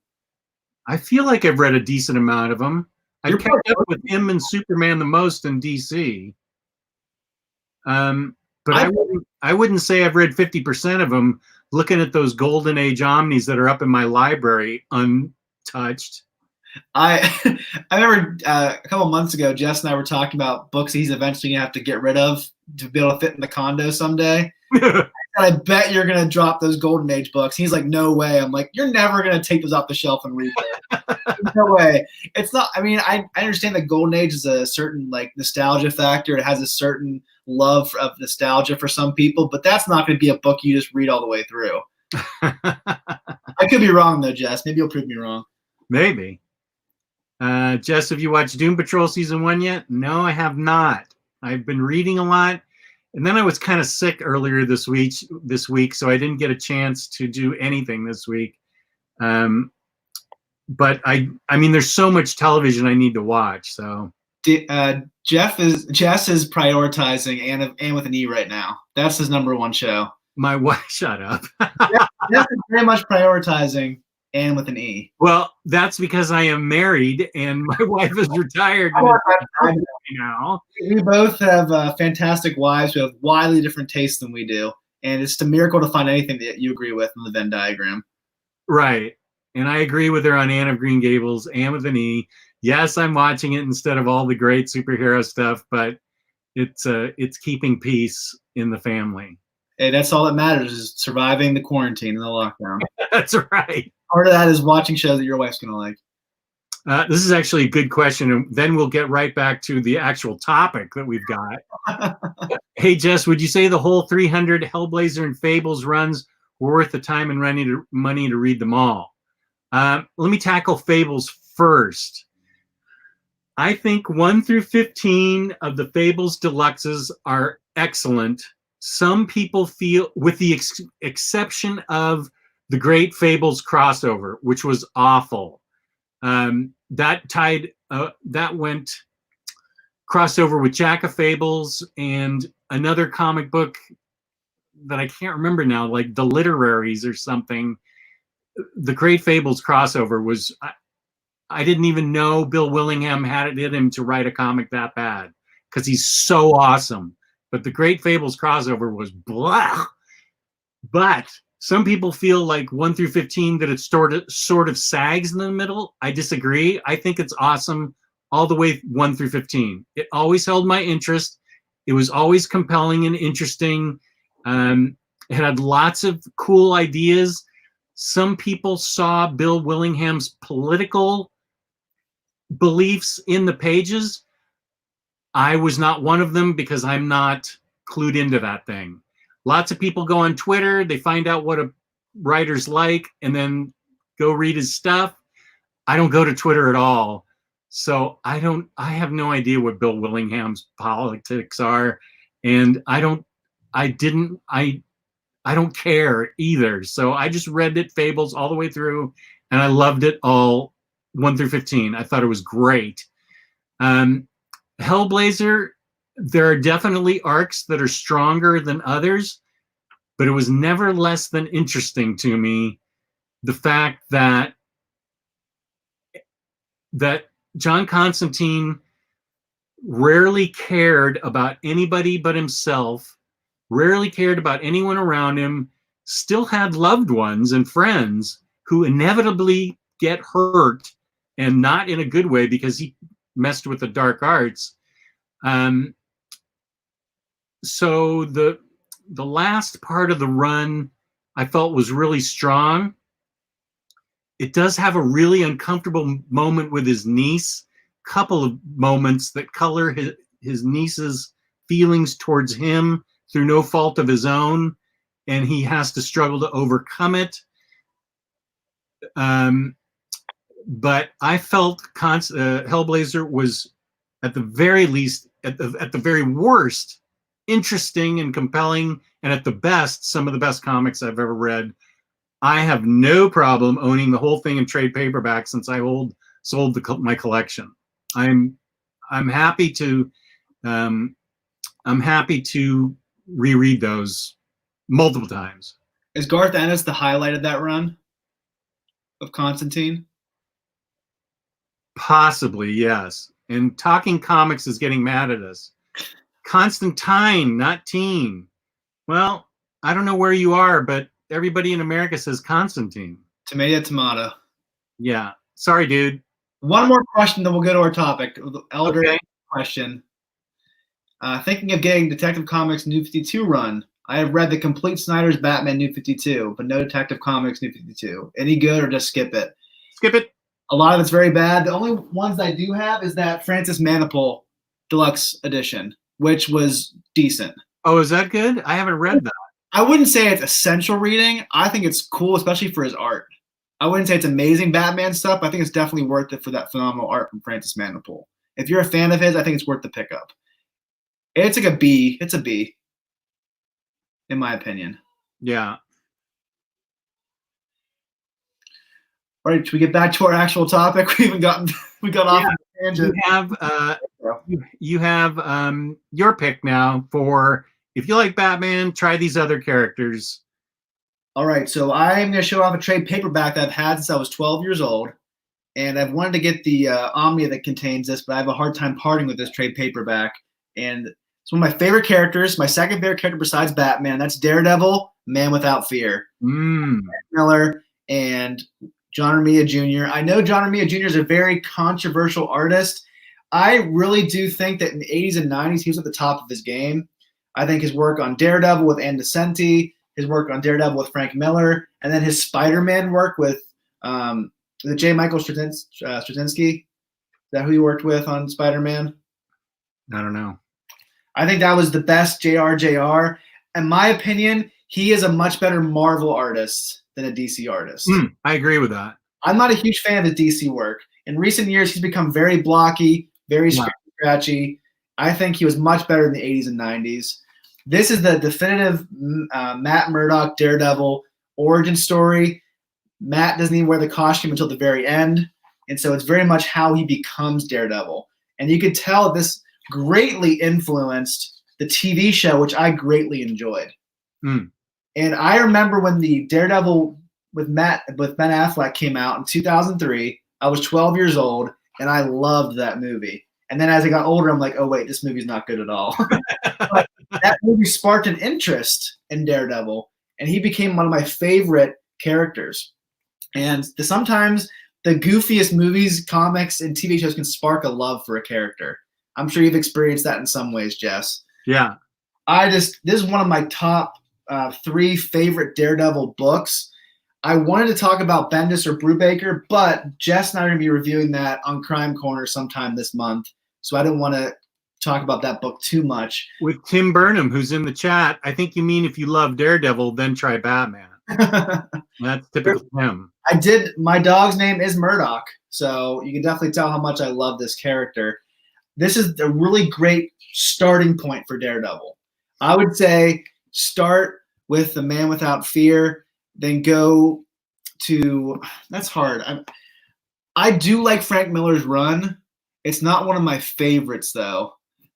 I feel like I've read a decent amount of them. I've kept up with him and Superman the most in DC. But I wouldn't say I've read 50% of them. Looking at those Golden Age Omnis that are up in my library untouched. I remember a couple months ago, Jess and I were talking about books he's eventually gonna have to get rid of to be able to fit in the condo someday. And I bet you're gonna drop those Golden Age books. He's like, no way. I'm like, you're never gonna take those off the shelf and read them. No way. It's not. I mean, I understand that Golden Age is a certain like nostalgia factor. It has a certain love of nostalgia for some people, but that's not going to be a book you just read all the way through. I could be wrong though, Jess. Maybe you'll prove me wrong. Maybe. Jess, have you watched Doom Patrol season 1 yet? No, I have not. I've been reading a lot, and then I was kind of sick earlier this week, so I didn't get a chance to do anything this week. But I mean, there's so much television I need to watch. So Jess is prioritizing Anne with an E right now. That's his number one show. My wife, shut up. Jeff is very much prioritizing Anne with an E. Well, that's because I am married and my wife is retired now. We both have fantastic wives who have widely different tastes than we do, and it's a miracle to find anything that you agree with in the Venn diagram. Right. And I agree with her on Anne of Green Gables, Anne with an E. Yes, I'm watching it instead of all the great superhero stuff, but it's keeping peace in the family. Hey, that's all that matters is surviving the quarantine and the lockdown. That's right. Part of that is watching shows that your wife's gonna like. This is actually a good question, and then we'll get right back to the actual topic that we've got. Hey, Jess, would you say the whole 300 Hellblazer and Fables runs were worth the time and money to read them all? Let me tackle Fables first. I think 1 through 15 of the Fables Deluxes are excellent. Some people feel, with the exception of the Great Fables crossover, which was awful. That went crossover with Jack of Fables and another comic book that I can't remember now, like The Literaries or something. The Great Fables crossover was, I didn't even know Bill Willingham had it in him to write a comic that bad because he's so awesome. But the Great Fables crossover was blah. But some people feel like 1 through 15 that it sort of sags in the middle. I disagree. I think it's awesome all the way 1 through 15. It always held my interest. It was always compelling and interesting. It had lots of cool ideas. Some people saw Bill Willingham's political beliefs in the pages. I was not one of them because I'm not clued into that thing. Lots of people go on Twitter, they find out what a writer's like, and then go read his stuff. I don't go to Twitter at all. So I have no idea what Bill Willingham's politics are. And I don't care either. So I just read it, Fables, all the way through, and I loved it all 1 through 15. I thought it was great. Hellblazer, there are definitely arcs that are stronger than others, but it was never less than interesting to me the fact that John Constantine rarely cared about anybody but himself, rarely cared about anyone around him, still had loved ones and friends who inevitably get hurt, and not in a good way because he messed with the dark arts. So the last part of the run I felt was really strong. It does have a really uncomfortable moment with his niece, couple of moments that color his niece's feelings towards him through no fault of his own, and he has to struggle to overcome it. But I felt Hellblazer was, at the very least, at the very worst, interesting and compelling, and at the best, some of the best comics I've ever read. I have no problem owning the whole thing in trade paperback since I sold my collection. I'm happy to reread those multiple times. Is Garth Ennis the highlight of that run of Constantine? Possibly, yes. And Talking Comics is getting mad at us. Constantine, not teen. Well, I don't know where you are, but everybody in America says Constantine. Tomato, tomato. Yeah. Sorry, dude. One more question, then we'll go to our topic. Elder question. Thinking of getting Detective Comics New 52 run. I have read the complete Snyder's Batman New 52, but no Detective Comics New 52. Any good or just skip it? Skip it. A lot of it's very bad. The only ones I do have is that Francis Manapul Deluxe Edition, which was decent. Oh, is that good? I haven't read that. I wouldn't say it's essential reading. I think it's cool, especially for his art. I wouldn't say it's amazing Batman stuff. I think it's definitely worth it for that phenomenal art from Francis Manapul. If you're a fan of his, I think it's worth the pickup. It's like a B. It's a B, in my opinion. Yeah. All right, should we get back to our actual topic? We got off on a tangent. You have your pick now for, if you like Batman, try these other characters. All right, so I'm going to show off a trade paperback that I've had since I was 12 years old, and I've wanted to get the Omnia that contains this, but I have a hard time parting with this trade paperback. And it's one of my favorite characters, my second favorite character besides Batman. That's Daredevil, Man Without Fear. Miller and John Romita Jr. I know John Romita Jr. is a very controversial artist. I really do think that in the 80s and 90s, he was at the top of his game. I think his work on Daredevil with Ann Nocenti, his work on Daredevil with Frank Miller, and then his Spider-Man work with the J. Michael Straczynski. Is that who he worked with on Spider-Man? I don't know. I think that was the best JR. In my opinion, he is a much better Marvel artist than a DC artist. I agree with that. I'm not a huge fan of the DC work. In recent years, he's become very blocky, very scratchy. I think he was much better in the 80s and 90s. This is the definitive Matt Murdock Daredevil origin story. Matt doesn't even wear the costume until the very end. And so it's very much how he becomes Daredevil. And you could tell this greatly influenced the TV show, which I greatly enjoyed. And I remember when the Daredevil with Ben Affleck came out in 2003, I was 12 years old, and I loved that movie. And then as I got older, I'm like, oh, wait, this movie's not good at all. But that movie sparked an interest in Daredevil, and he became one of my favorite characters. And sometimes the goofiest movies, comics, and TV shows can spark a love for a character. I'm sure you've experienced that in some ways, Jess. Yeah. This is one of my top 3 favorite Daredevil books. I wanted to talk about Bendis or Brubaker, but Jess and I are going to be reviewing that on Crime Corner sometime this month, so I didn't want to talk about that book too much. With Tim Burnham, who's in the chat, I think you mean if you love Daredevil, then try Batman. That's typical Tim. I did. My dog's name is Murdoch, so you can definitely tell how much I love this character. This is a really great starting point for Daredevil. I would say start with The Man Without Fear, then go to – that's hard. I do like Frank Miller's run. It's not one of my favorites, though.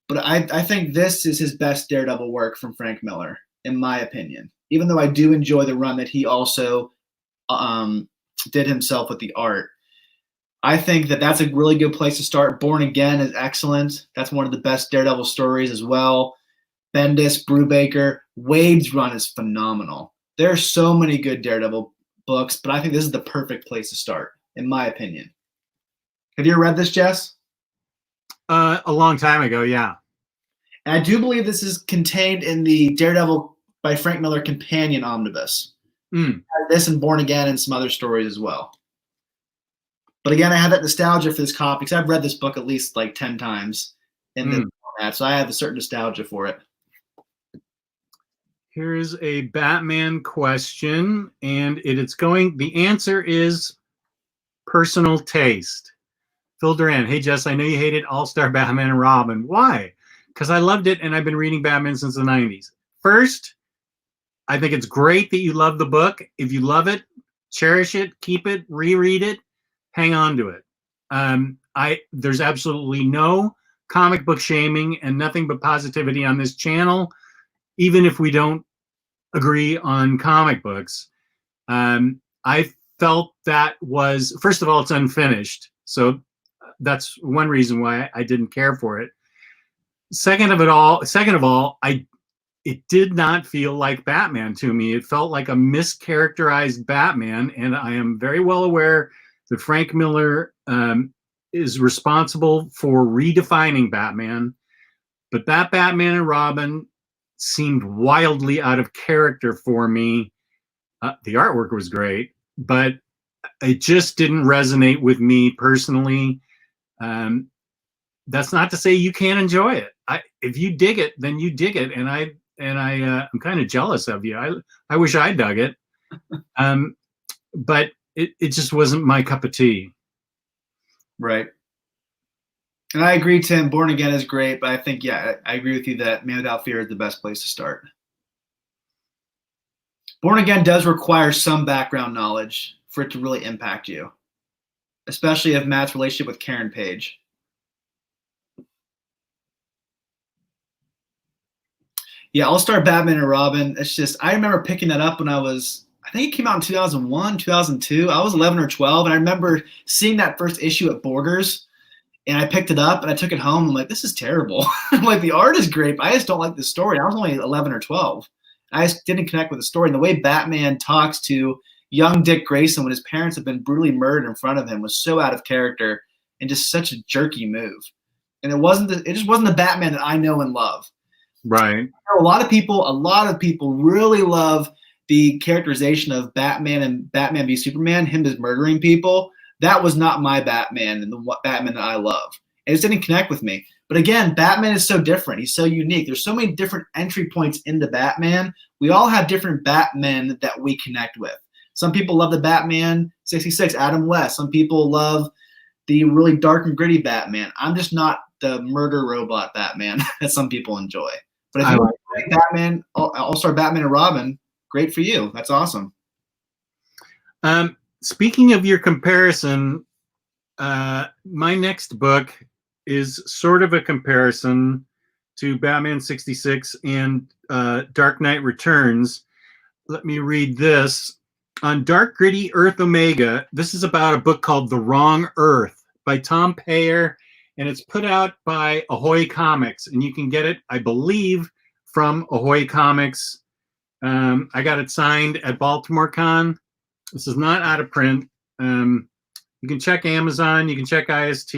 But I think this is his best Daredevil work from Frank Miller, in my opinion. Even though I do enjoy the run that he also did himself with the art. I think that that's a really good place to start. Born Again is excellent. That's one of the best Daredevil stories as well. Bendis, Brubaker, Wade's run is phenomenal. There are so many good Daredevil books, but I think this is the perfect place to start, in my opinion. Have you ever read this, Jess? A long time ago, yeah. And I do believe this is contained in the Daredevil by Frank Miller Companion Omnibus. This and Born Again and some other stories as well. But again, I have that nostalgia for this copy because I've read this book at least like 10 times in this format, so I have a certain nostalgia for it. Here's a Batman question, and the answer is personal taste. Phil Duran, hey Jess, I know you hated All-Star Batman and Robin. Why? Because I loved it, and I've been reading Batman since the 90s. First, I think it's great that you love the book. If you love it, cherish it, keep it, reread it, hang on to it. There's absolutely no comic book shaming and nothing but positivity on this channel, even if we don't agree on comic books. I felt that was, first of all, it's unfinished. So that's one reason why I didn't care for it. Second of all, it did not feel like Batman to me. It felt like a mischaracterized Batman, and I am very well aware that Frank Miller is responsible for redefining Batman, but that Batman and Robin seemed wildly out of character for me. The artwork was great, but it just didn't resonate with me personally. That's not to say you can't enjoy it. If you dig it, then you dig it, and I'm kind of jealous of you. I wish I dug it, but it just wasn't my cup of tea. Right. And I agree, Tim. Born Again is great, but I think, I agree with you that Man Without Fear is the best place to start. Born Again does require some background knowledge for it to really impact you, especially of Matt's relationship with Karen Page. Yeah, All-Star Batman and Robin. It's just, I remember picking that up when I think it came out in 2001, 2002. I was 11 or 12, and I remember seeing that first issue at Borders, and I picked it up, and I took it home. I'm like, this is terrible. I'm like, the art is great, but I just don't like the story. I was only 11 or 12. I just didn't connect with the story. And the way Batman talks to young Dick Grayson when his parents have been brutally murdered in front of him was so out of character and just such a jerky move. and it just wasn't the Batman that I know and love. Right. A lot of people really love the characterization of Batman and Batman v Superman, him as murdering people. That was not my Batman and the Batman that I love. It just didn't connect with me. But again, Batman is so different. He's so unique. There's so many different entry points into Batman. We all have different Batmen that we connect with. Some people love the Batman 66, Adam West. Some people love the really dark and gritty Batman. I'm just not the murder robot Batman that some people enjoy. But if you like Batman, All-Star Batman and Robin, great for you. That's awesome. Speaking of your comparison, my next book is sort of a comparison to Batman 66 and Dark Knight Returns. Let me read this. On Dark Gritty Earth Omega, this is about a book called The Wrong Earth by Tom Payer, and it's put out by Ahoy Comics, and you can get it, I believe, from Ahoy Comics. I got it signed at Baltimore Con. This is not out of print. You can check Amazon. You can check IST.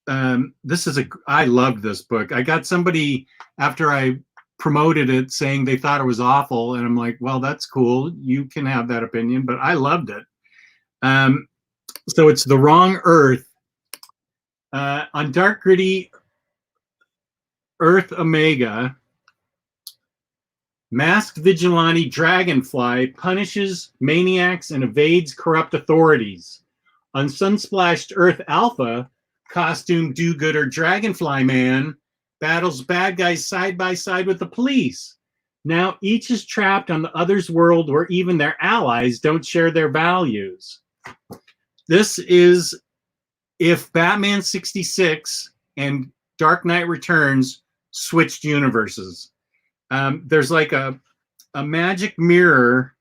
I loved this book. I got somebody after I promoted it saying they thought it was awful, and I'm like, well, that's cool. You can have that opinion, but I loved it. So it's The Wrong Earth. On Dark Gritty Earth Omega, masked vigilante Dragonfly punishes maniacs and evades corrupt authorities. On Sunsplashed Earth Alpha, costume do-gooder Dragonfly Man battles bad guys side by side with the police. Now each is trapped on the other's world where even their allies don't share their values. This is if Batman 66 and Dark Knight Returns switched universes. There's like a magic mirror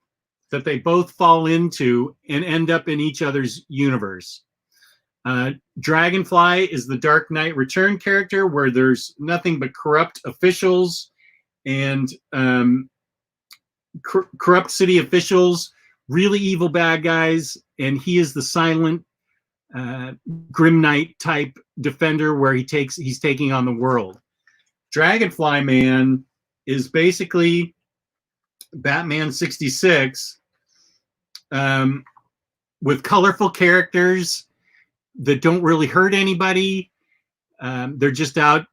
that they both fall into and end up in each other's universe. Dragonfly is the Dark Knight Return character where there's nothing but corrupt officials and corrupt city officials, really evil bad guys, and he is the silent Grim Knight type defender where he's taking on the world. Dragonfly Man is basically Batman 66 with colorful characters that don't really hurt anybody. They're just out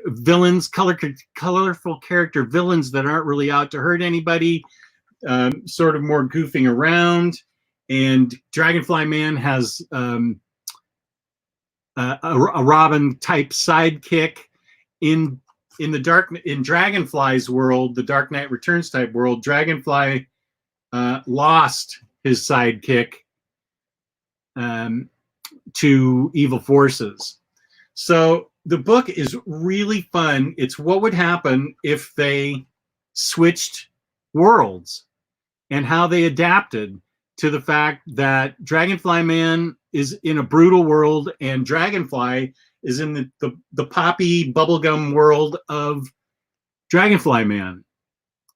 villains, colorful character villains that aren't really out to hurt anybody, sort of more goofing around. And Dragonfly Man has a Robin type sidekick. In Dragonfly's world, the Dark Knight Returns type world, Dragonfly lost his sidekick to evil forces. So the book is really fun. It's what would happen if they switched worlds and how they adapted to the fact that Dragonfly Man is in a brutal world and Dragonfly is in the poppy bubblegum world of Dragonfly Man.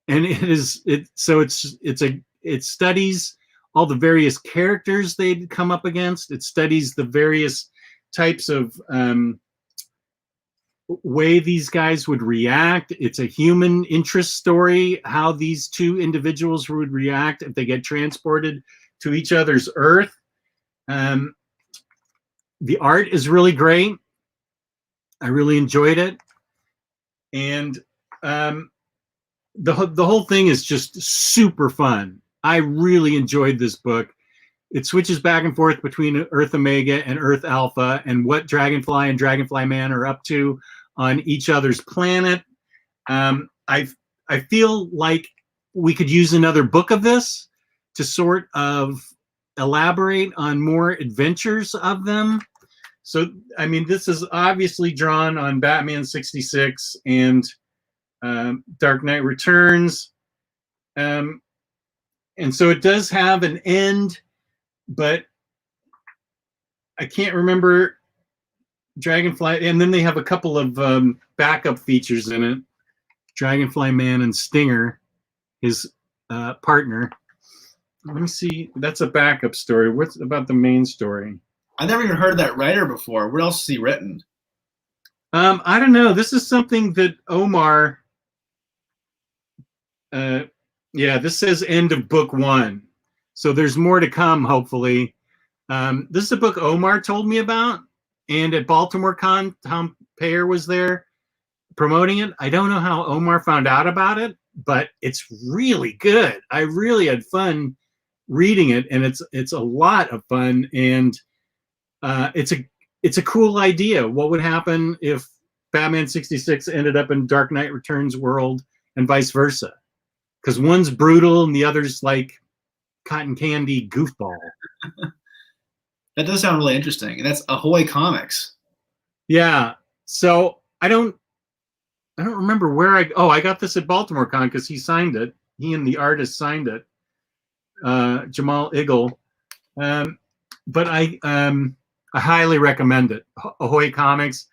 And it studies all the various characters they'd come up against. It studies the various types of way these guys would react. It's a human interest story, how these two individuals would react if they get transported to each other's Earth. The art is really great. I really enjoyed it. And the whole thing is just super fun. I really enjoyed this book. It switches back and forth between Earth Omega and Earth Alpha and what Dragonfly and Dragonfly Man are up to on each other's planet. I feel like we could use another book of this to sort of elaborate on more adventures of them. So, I mean, this is obviously drawn on Batman 66 and Dark Knight Returns. And so it does have an end, but I can't remember Dragonfly. And then they have a couple of backup features in it. Dragonfly Man and Stinger, his partner. Let me see. That's a backup story. What's about the main story? I never even heard of that writer before. What else has he written? I don't know. This is something that Omar. Yeah, this says end of book 1, so there's more to come. Hopefully, this is a book Omar told me about, and at Baltimore Con, Tom Payer was there promoting it. I don't know how Omar found out about it, but it's really good. I really had fun reading it, and it's a lot of fun, and it's a cool idea. What would happen if Batman 66 ended up in Dark Knight Returns world and vice versa? Because one's brutal and the other's like cotton candy goofball. That does sound really interesting. And that's Ahoy Comics. Yeah. So I don't remember where I got this at Baltimore Con because he signed it. He and the artist signed it. Jamal Iggle. But I highly recommend it. Ahoy Comics.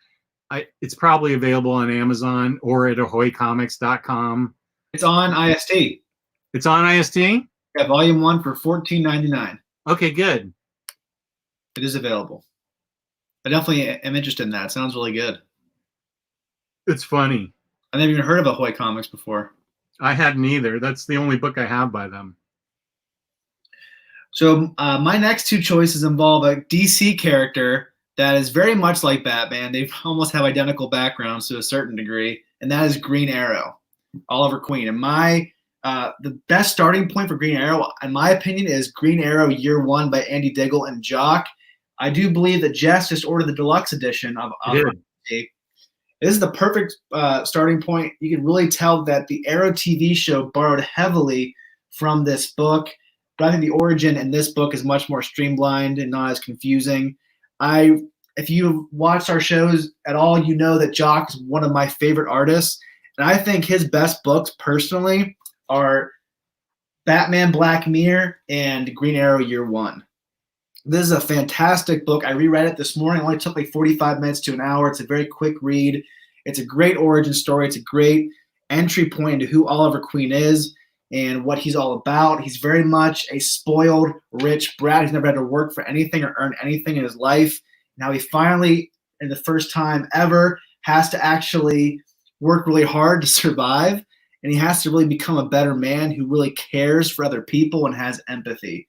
It's probably available on Amazon or at ahoycomics.com. It's on IST. It's on IST? Yeah, volume 1 for $14.99. Okay, good. It is available. I definitely am interested in that. It sounds really good. It's funny. I've never even heard of Ahoy Comics before. I hadn't either. That's the only book I have by them. So my next 2 choices involve a DC character that is very much like Batman. They almost have identical backgrounds to a certain degree, and that is Green Arrow, Oliver Queen. And the best starting point for Green Arrow, in my opinion, is Green Arrow Year 1 by Andy Diggle and Jock. I do believe that Jess just ordered the deluxe edition of Oliver Queen. This is the perfect starting point. You can really tell that the Arrow TV show borrowed heavily from this book, but I think the origin in this book is much more streamlined and not as confusing. If you've watched our shows at all, you know that Jock is one of my favorite artists, and I think his best books personally are Batman Black Mirror and Green Arrow Year 1. This is a fantastic book. I reread it this morning. It only took like 45 minutes to an hour. It's a very quick read. It's a great origin story. It's a great entry point into who Oliver Queen is and what he's all about. He's very much a spoiled, rich brat. He's never had to work for anything or earn anything in his life. Now he finally, in the first time ever, has to actually work really hard to survive. And he has to really become a better man who really cares for other people and has empathy.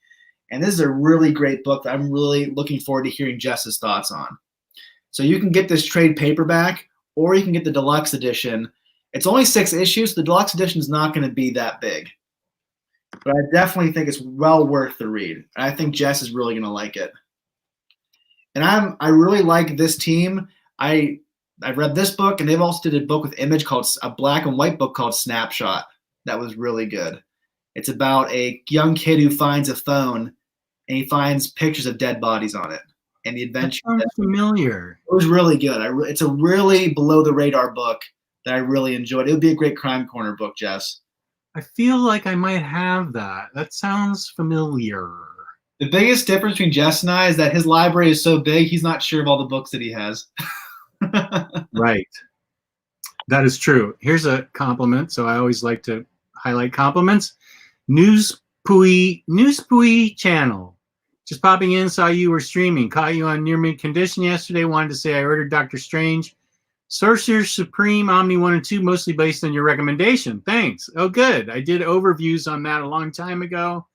And this is a really great book that I'm really looking forward to hearing Jess's thoughts on. So you can get this trade paperback, or you can get the deluxe edition. It's only 6 issues. The deluxe edition is not going to be that big. But I definitely think it's well worth the read. And I think Jess is really going to like it. And I really like this team. I read this book, and they've also did a book with Image called a black and white book called Snapshot. That was really good. It's about a young kid who finds a phone, and he finds pictures of dead bodies on it, and the adventure. That sounds familiar. It was really good. It's a really below the radar book that I really enjoyed. It would be a great Crime Corner book, Jess. I feel like I might have that. That sounds familiar. The biggest difference between Jess and I is that his library is so big, he's not sure of all the books that he has. Right. That is true. Here's a compliment. So I always like to highlight compliments. News Pui channel. Just popping in, saw you were streaming. Caught you on near mid condition yesterday. Wanted to say I ordered Doctor Strange, Sorcerer Supreme, Omni 1 and 2, mostly based on your recommendation. Thanks. Oh, good. I did overviews on that a long time ago.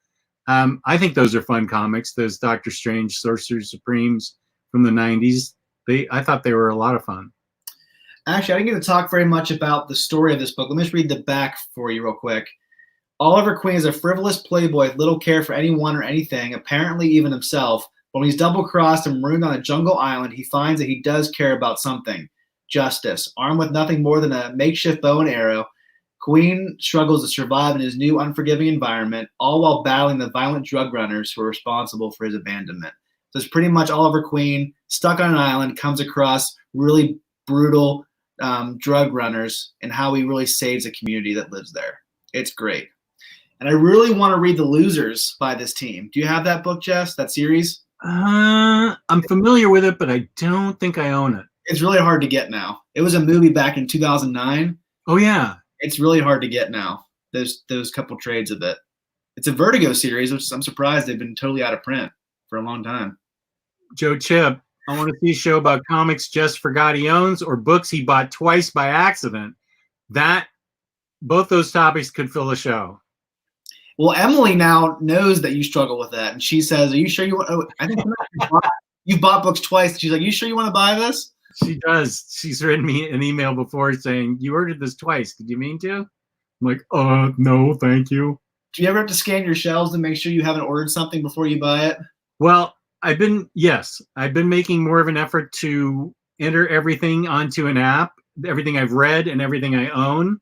I think those are fun comics. Those Doctor Strange, Sorcerer Supremes from the 90s. I thought they were a lot of fun. Actually, I didn't get to talk very much about the story of this book. Let me just read the back for you real quick. Oliver Queen is a frivolous playboy with little care for anyone or anything, apparently even himself. But when he's double-crossed and marooned on a jungle island, he finds that he does care about something. Justice. Armed with nothing more than a makeshift bow and arrow, Queen struggles to survive in his new unforgiving environment, all while battling the violent drug runners who are responsible for his abandonment. So it's pretty much Oliver Queen, stuck on an island, comes across really brutal drug runners and how he really saves a community that lives there. It's great. And I really want to read The Losers by this team. Do you have that book, Jess, that series? I'm familiar with it, but I don't think I own it. It's really hard to get now. It was a movie back in 2009. Oh, yeah. It's really hard to get now, those couple trades of it. It's a Vertigo series, which I'm surprised they've been totally out of print for a long time. Joe Chip, I want to see a show about comics just forgot he owns or books he bought twice by accident. Both those topics could fill a show. Well, Emily now knows that you struggle with that, and she says, "Are you sure you want?" Oh, I think you've bought books twice. She's like, "You sure you want to buy this?" She does. She's written me an email before saying, "You ordered this twice. Did you mean to?" I'm like, no, thank you. Do you ever have to scan your shelves to make sure you haven't ordered something before you buy it? Well, I've been making more of an effort to enter everything onto an app, everything I've read and everything I own.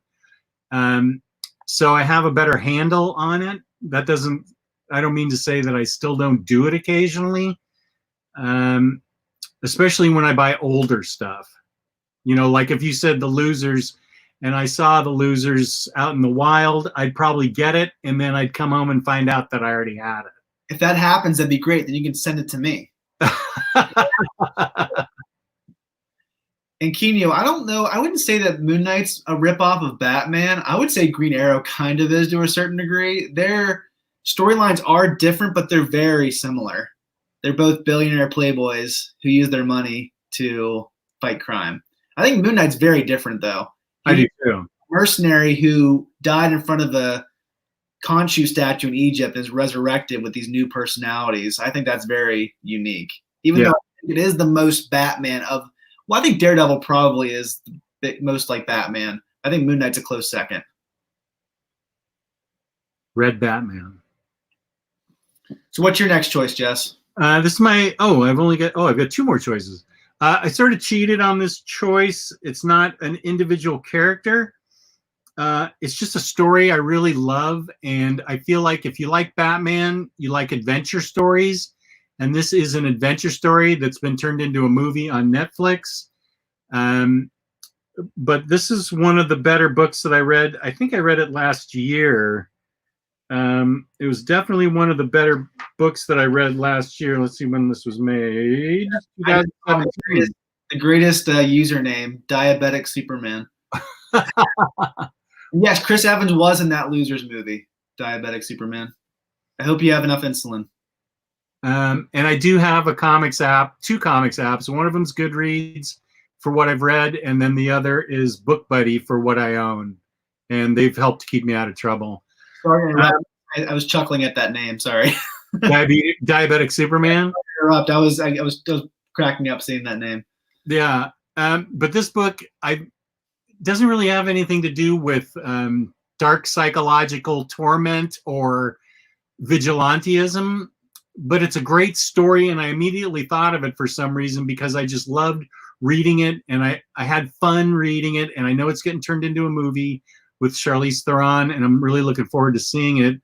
So I have a better handle on it. I don't mean to say that I still don't do it occasionally, especially when I buy older stuff. You know, like if you said The Losers and I saw The Losers out in the wild, I'd probably get it, and then I'd come home and find out that I already had it. If that happens, that'd be great. Then you can send it to me. And Kenyo, I don't know. I wouldn't say that Moon Knight's a ripoff of Batman. I would say Green Arrow kind of is to a certain degree. Their storylines are different, but they're very similar. They're both billionaire playboys who use their money to fight crime. I think Moon Knight's very different, though. I do too. A mercenary who died in front of a Khonshu statue in Egypt is resurrected with these new personalities. I think that's very unique. Even though it is the most Batman of. Well, I think Daredevil probably is the most like Batman. I think Moon Knight's a close second. Red Batman. So what's your next choice, Jess? This is my. I've got two more choices. I sort of cheated on this choice. It's not an individual character. It's just a story I really love, and I feel like if you like Batman, you like adventure stories. And this is an adventure story that's been turned into a movie on Netflix. But this is one of the better books that I read. I think I read it last year. It was definitely one of the better books that I read last year. Let's see when this was made. 2017. The greatest username, Diabetic Superman. Yes, Chris Evans was in that Losers movie, Diabetic Superman. I hope you have enough insulin. And I do have a comics app, two comics apps. One of them's Goodreads for what I've read, and then the other is Book Buddy for what I own. And they've helped to keep me out of trouble. Sorry, I was chuckling at that name. Sorry. Diabetic Superman. I was cracking up seeing that name. Yeah, but this book doesn't really have anything to do with dark psychological torment or vigilantism. But it's a great story, and I immediately thought of it for some reason because I just loved reading it, and I had fun reading it, and I know it's getting turned into a movie with Charlize Theron, and I'm really looking forward to seeing it.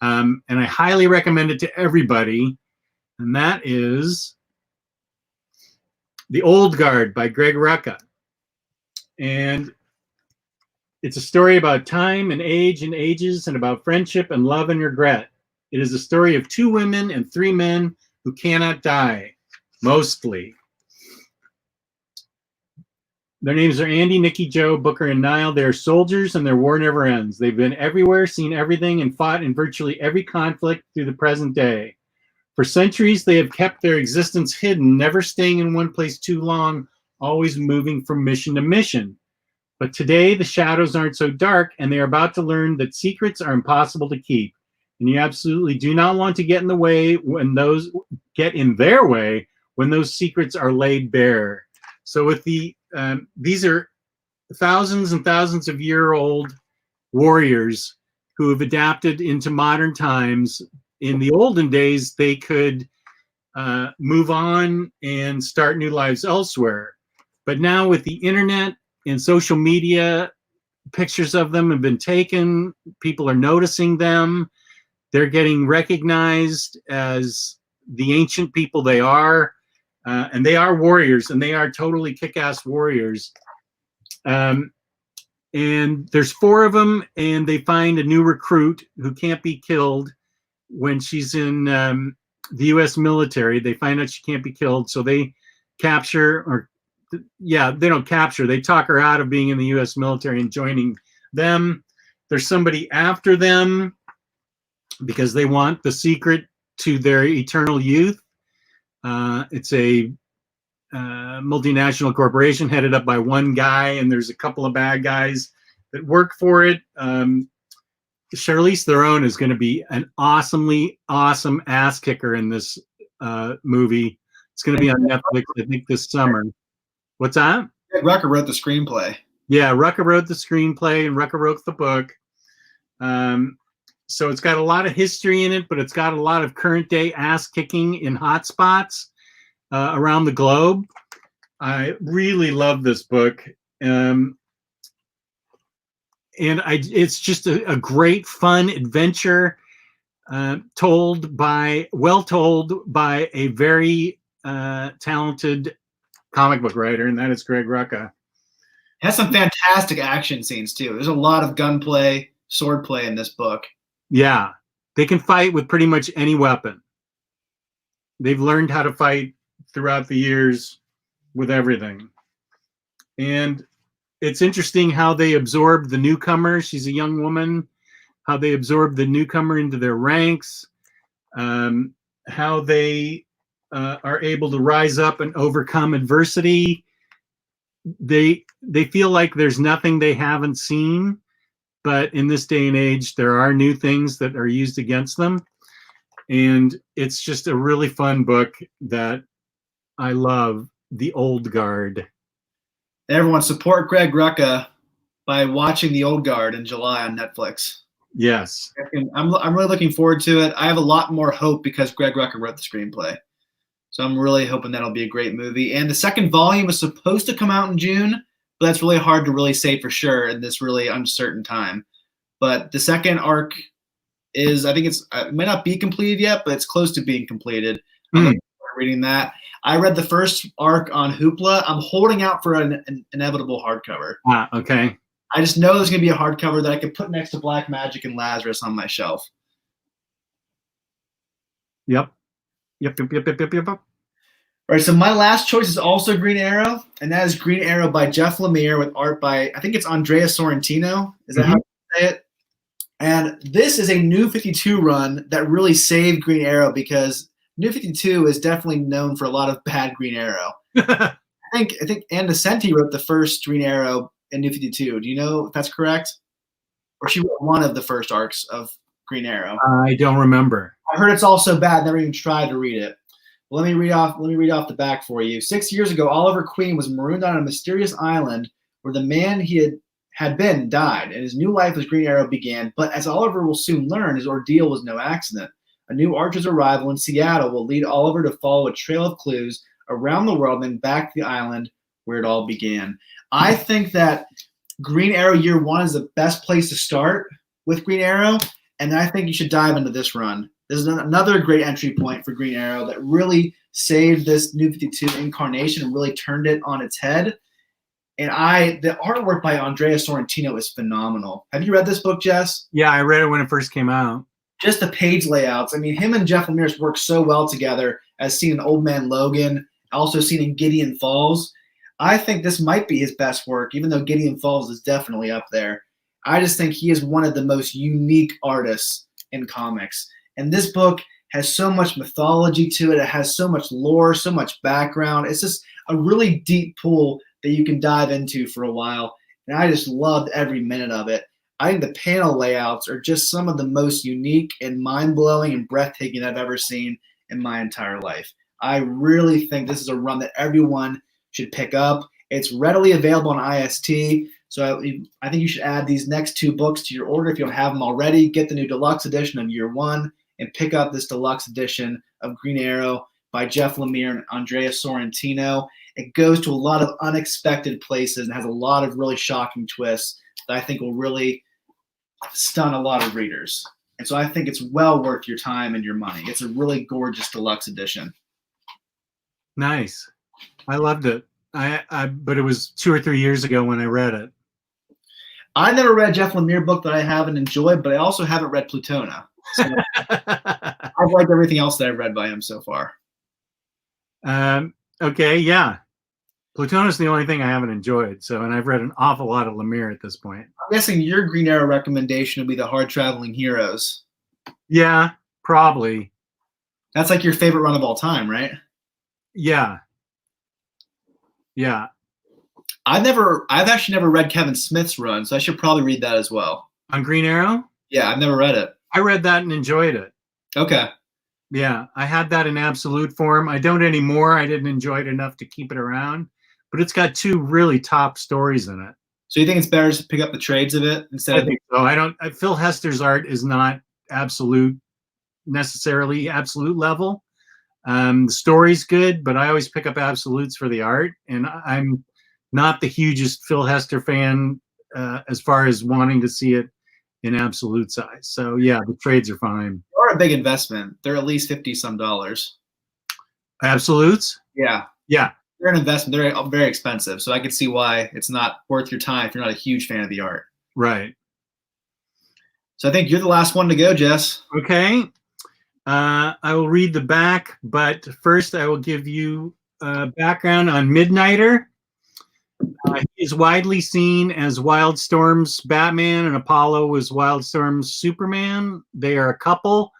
And I highly recommend it to everybody, and that is The Old Guard by Greg Rucka. And it's a story about time and age and ages and about friendship and love and regret. It is a story of two women and three men who cannot die, mostly. Their names are Andy, Nikki, Joe, Booker, and Niall. They are soldiers, and their war never ends. They've been everywhere, seen everything, and fought in virtually every conflict through the present day. For centuries, they have kept their existence hidden, never staying in one place too long, always moving from mission to mission. But today, the shadows aren't so dark, and they are about to learn that secrets are impossible to keep. And you absolutely do not want to get in their way when those secrets are laid bare. So with these are thousands and thousands of year-old warriors who have adapted into modern times. In the olden days, they could move on and start new lives elsewhere. But now with the internet and social media, pictures of them have been taken. People are noticing them. They're getting recognized as the ancient people they are, and they are warriors, and they are totally kick-ass warriors. And there's four of them, and they find a new recruit who can't be killed when she's in the U.S. military. They find out she can't be killed, so they capture, they don't capture. They talk her out of being in the U.S. military and joining them. There's somebody after them, because they want the secret to their eternal youth. It's a multinational corporation headed up by one guy, and there's a couple of bad guys that work for it. Charlize Theron is going to be an awesomely awesome ass kicker in this movie. It's going to be on Netflix, I think, this summer. What's that? Rucker wrote the screenplay. Yeah, Rucker wrote the screenplay and Rucker wrote the book. So it's got a lot of history in it, but it's got a lot of current day ass kicking in hot spots around the globe. I really love this book. It's just a great, fun adventure told by a very talented comic book writer, and that is Greg Rucka. It has some fantastic action scenes too. There's a lot of gunplay, swordplay in this book. Yeah, they can fight with pretty much any weapon. They've learned how to fight throughout the years with everything. And it's interesting how they absorb the newcomer. She's a young woman. How they absorb the newcomer into their ranks. How they are able to rise up and overcome adversity. They feel like there's nothing they haven't seen, but in this day and age, there are new things that are used against them. And it's just a really fun book that I love. The Old Guard. Everyone support Greg Rucka by watching The Old Guard in July on Netflix. Yes. I'm really looking forward to it. I have a lot more hope because Greg Rucka wrote the screenplay. So I'm really hoping that'll be a great movie. And the second volume is supposed to come out in June, but that's really hard to really say for sure in this really uncertain time. But the second arc is, I think it might not be completed yet, but it's close to being completed. I'm looking forward to reading that. I read the first arc on Hoopla. I'm holding out for an inevitable hardcover. Okay. I just know there's going to be a hardcover that I can put next to Black Magic and Lazarus on my shelf. Yep. All right, so my last choice is also Green Arrow, and that is Green Arrow by Jeff Lemire with art by, I think it's Andrea Sorrentino. Is that how you say it? And this is a New 52 run that really saved Green Arrow because New 52 is definitely known for a lot of bad Green Arrow. I think Ann Nocenti wrote the first Green Arrow in New 52. Do you know if that's correct? Or she wrote one of the first arcs of Green Arrow. I don't remember. I heard it's all so bad, never even tried to read it. Well, let me read off the back for you. 6 years ago, Oliver Queen was marooned on a mysterious island where the man he had been died, and his new life as Green Arrow began. But as Oliver will soon learn, his ordeal was no accident. A new Archer's arrival in Seattle will lead Oliver to follow a trail of clues around the world and then back to the island where it all began. I think that Green Arrow Year 1 is the best place to start with Green Arrow, and I think you should dive into this run. This is another great entry point for Green Arrow that really saved this New 52 incarnation and really turned it on its head. And the artwork by Andrea Sorrentino is phenomenal. Have you read this book, Jess? Yeah, I read it when it first came out. Just the page layouts. I mean, him and Jeff Lemire work so well together, as seen in Old Man Logan, also seen in Gideon Falls. I think this might be his best work, even though Gideon Falls is definitely up there. I just think he is one of the most unique artists in comics. And this book has so much mythology to it. It has so much lore, so much background. It's just a really deep pool that you can dive into for a while. And I just loved every minute of it. I think the panel layouts are just some of the most unique and mind-blowing and breathtaking I've ever seen in my entire life. I really think this is a run that everyone should pick up. It's readily available on IST. So I think you should add these next two books to your order if you don't have them already. Get the new deluxe edition of Year 1 and pick up this deluxe edition of Green Arrow by Jeff Lemire and Andrea Sorrentino. It goes to a lot of unexpected places and has a lot of really shocking twists that I think will really stun a lot of readers. And so I think it's well worth your time and your money. It's a really gorgeous deluxe edition. Nice. I loved it. But it was 2 or 3 years ago when I read it. I never read a Jeff Lemire book that I haven't enjoyed, but I also haven't read Plutona. So I've liked everything else that I've read by him so far. Okay, yeah. Plutona's the only thing I haven't enjoyed. And I've read an awful lot of Lemire at this point. I'm guessing your Green Arrow recommendation would be the Hard Traveling Heroes. Yeah, probably. That's like your favorite run of all time, right? Yeah. Yeah. I've actually never read Kevin Smith's run, so I should probably read that as well. On Green Arrow? Yeah, I've never read it. I read that and enjoyed it. Okay. Yeah, I had that in absolute form. I don't anymore. I didn't enjoy it enough to keep it around, but it's got 2 really top stories in it. So you think it's better to pick up the trades of it instead I of? think so. I don't. Phil Hester's art is not necessarily absolute level. The story's good, but I always pick up absolutes for the art, and I'm not the hugest Phil Hester fan as far as wanting to see it in absolute size. So yeah, the trades are fine. Or a big investment. They're at least $50 some. Absolutes? Yeah. Yeah. They're an investment. They're very expensive, so I could see why it's not worth your time if you're not a huge fan of the art. Right. So I think you're the last one to go, Jess. Okay. I will read the back, but first I will give you background on Midnighter. He is widely seen as Wildstorm's Batman, and Apollo is Wildstorm's Superman. They are a couple.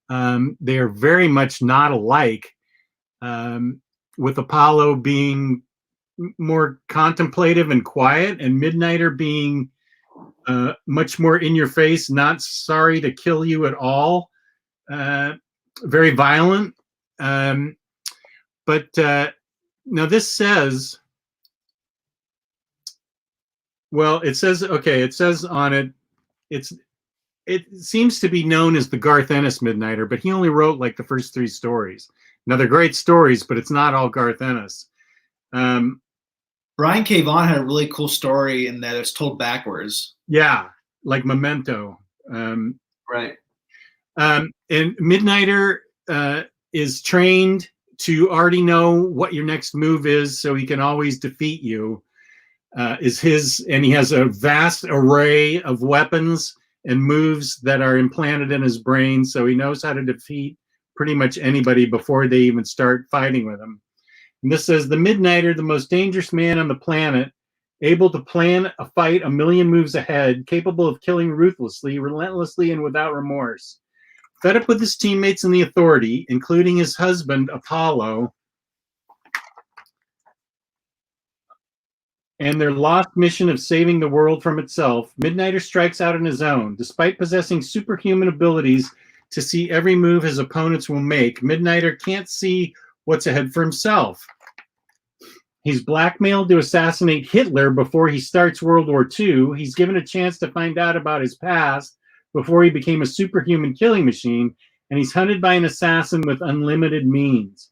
They are very much not alike, with Apollo being more contemplative and quiet, and Midnighter being much more in your face, not sorry to kill you at all. Very violent. But now this says, well, it says, okay, it says on it, it seems to be known as the Garth Ennis Midnighter, but he only wrote like the first 3 stories. Now they're great stories, but it's not all Garth Ennis. Brian K. Vaughan had a really cool story in that it's told backwards. Yeah, like Memento. Right. And Midnighter is trained to already know what your next move is, so he can always defeat you. And he has a vast array of weapons and moves that are implanted in his brain, so he knows how to defeat pretty much anybody before they even start fighting with him. And this says, the Midnighter, the most dangerous man on the planet, able to plan a fight a million moves ahead, capable of killing ruthlessly, relentlessly, and without remorse. Fed up with his teammates and the Authority, including his husband, Apollo, and their lost mission of saving the world from itself, Midnighter strikes out on his own. Despite possessing superhuman abilities to see every move his opponents will make, Midnighter can't see what's ahead for himself. He's blackmailed to assassinate Hitler before he starts World War II. He's given a chance to find out about his past before he became a superhuman killing machine, and he's hunted by an assassin with unlimited means.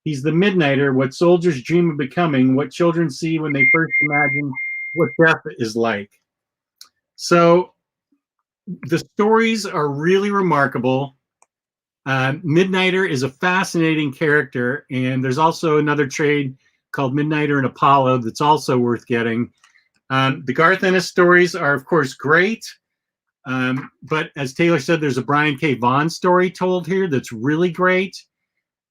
He's the Midnighter, what soldiers dream of becoming, what children see when they first imagine what death is like. So the stories are really remarkable. Midnighter is a fascinating character, and there's also another trade called Midnighter and Apollo that's also worth getting. The Garth Ennis stories are, of course, great. But as Taylor said, there's a Brian K. Vaughan story told here that's really great.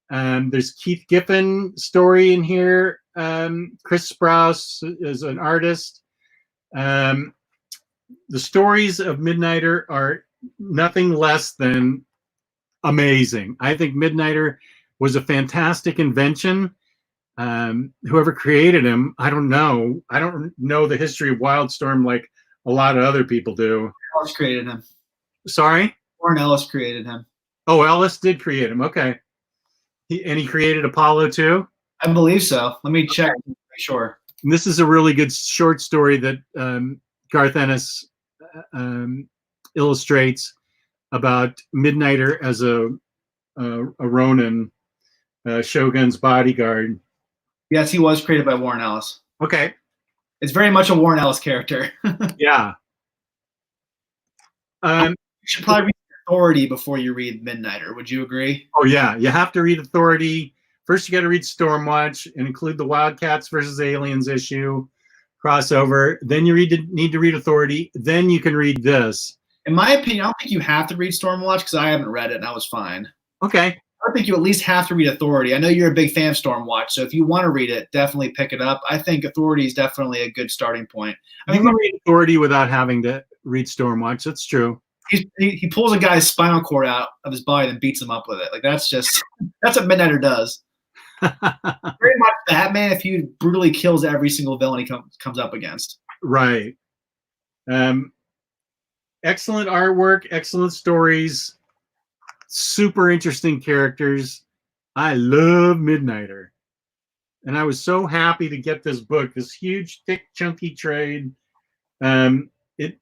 There's Keith Giffen story in here. Chris Sprouse is an artist. The stories of Midnighter are nothing less than amazing. I think Midnighter was a fantastic invention. Whoever created him, I don't know. I don't know the history of Wildstorm like a lot of other people do. Ellis created him. Sorry? Warren Ellis created him. Oh, Ellis did create him. Okay. He created Apollo too? I believe so. Let me check. Make sure. And this is a really good short story that Garth Ennis illustrates about Midnighter as a Ronin, Shogun's bodyguard. Yes, he was created by Warren Ellis. Okay. It's very much a Warren Ellis character. Yeah. You should probably read Authority before you read Midnighter. Would you agree? Oh, yeah. You have to read Authority. First, you got to read Stormwatch and include the Wildcats versus Aliens issue crossover. Then you need to read Authority. Then you can read this. In my opinion, I don't think you have to read Stormwatch because I haven't read it and I was fine. Okay. I think you at least have to read Authority. I know you're a big fan of Stormwatch, so if you want to read it, definitely pick it up. I think Authority is definitely a good starting point. I mean, you can read Authority without having to read Stormwatch. That's true. He pulls a guy's spinal cord out of his body and beats him up with it. Like that's what Midnighter does. Very much Batman if he brutally kills every single villain he comes up against. Right. Excellent artwork, excellent stories, super interesting characters. I love Midnighter. And I was so happy to get this book, this huge, thick, chunky trade. It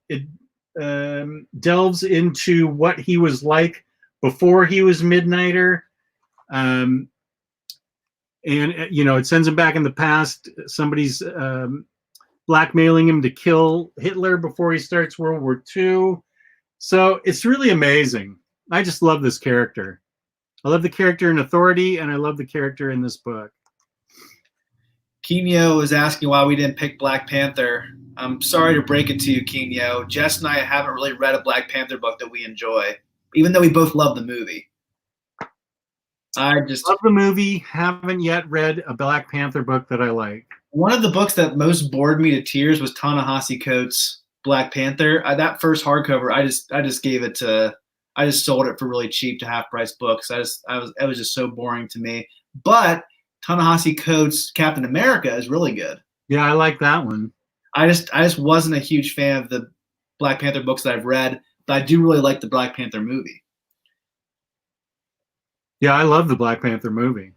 delves into what he was like before he was Midnighter. And, it sends him back in the past. Somebody's blackmailing him to kill Hitler before he starts World War II. So it's really amazing. I just love this character. I love the character in Authority, and I love the character in this book. Kenyo is asking why we didn't pick Black Panther. I'm sorry to break it to you, Kenyo. Jess and I haven't really read a Black Panther book that we enjoy, even though we both love the movie. I just love the movie. Haven't yet read a Black Panther book that I like. One of the books that most bored me to tears was Ta-Nehisi Coates' Black Panther. That first hardcover, I just sold it for really cheap to half price books. It was just so boring to me. But Ta-Nehisi Coates' Captain America is really good. Yeah, I like that one. I just wasn't a huge fan of the Black Panther books that I've read, but I do really like the Black Panther movie. Yeah, I love the Black Panther movie.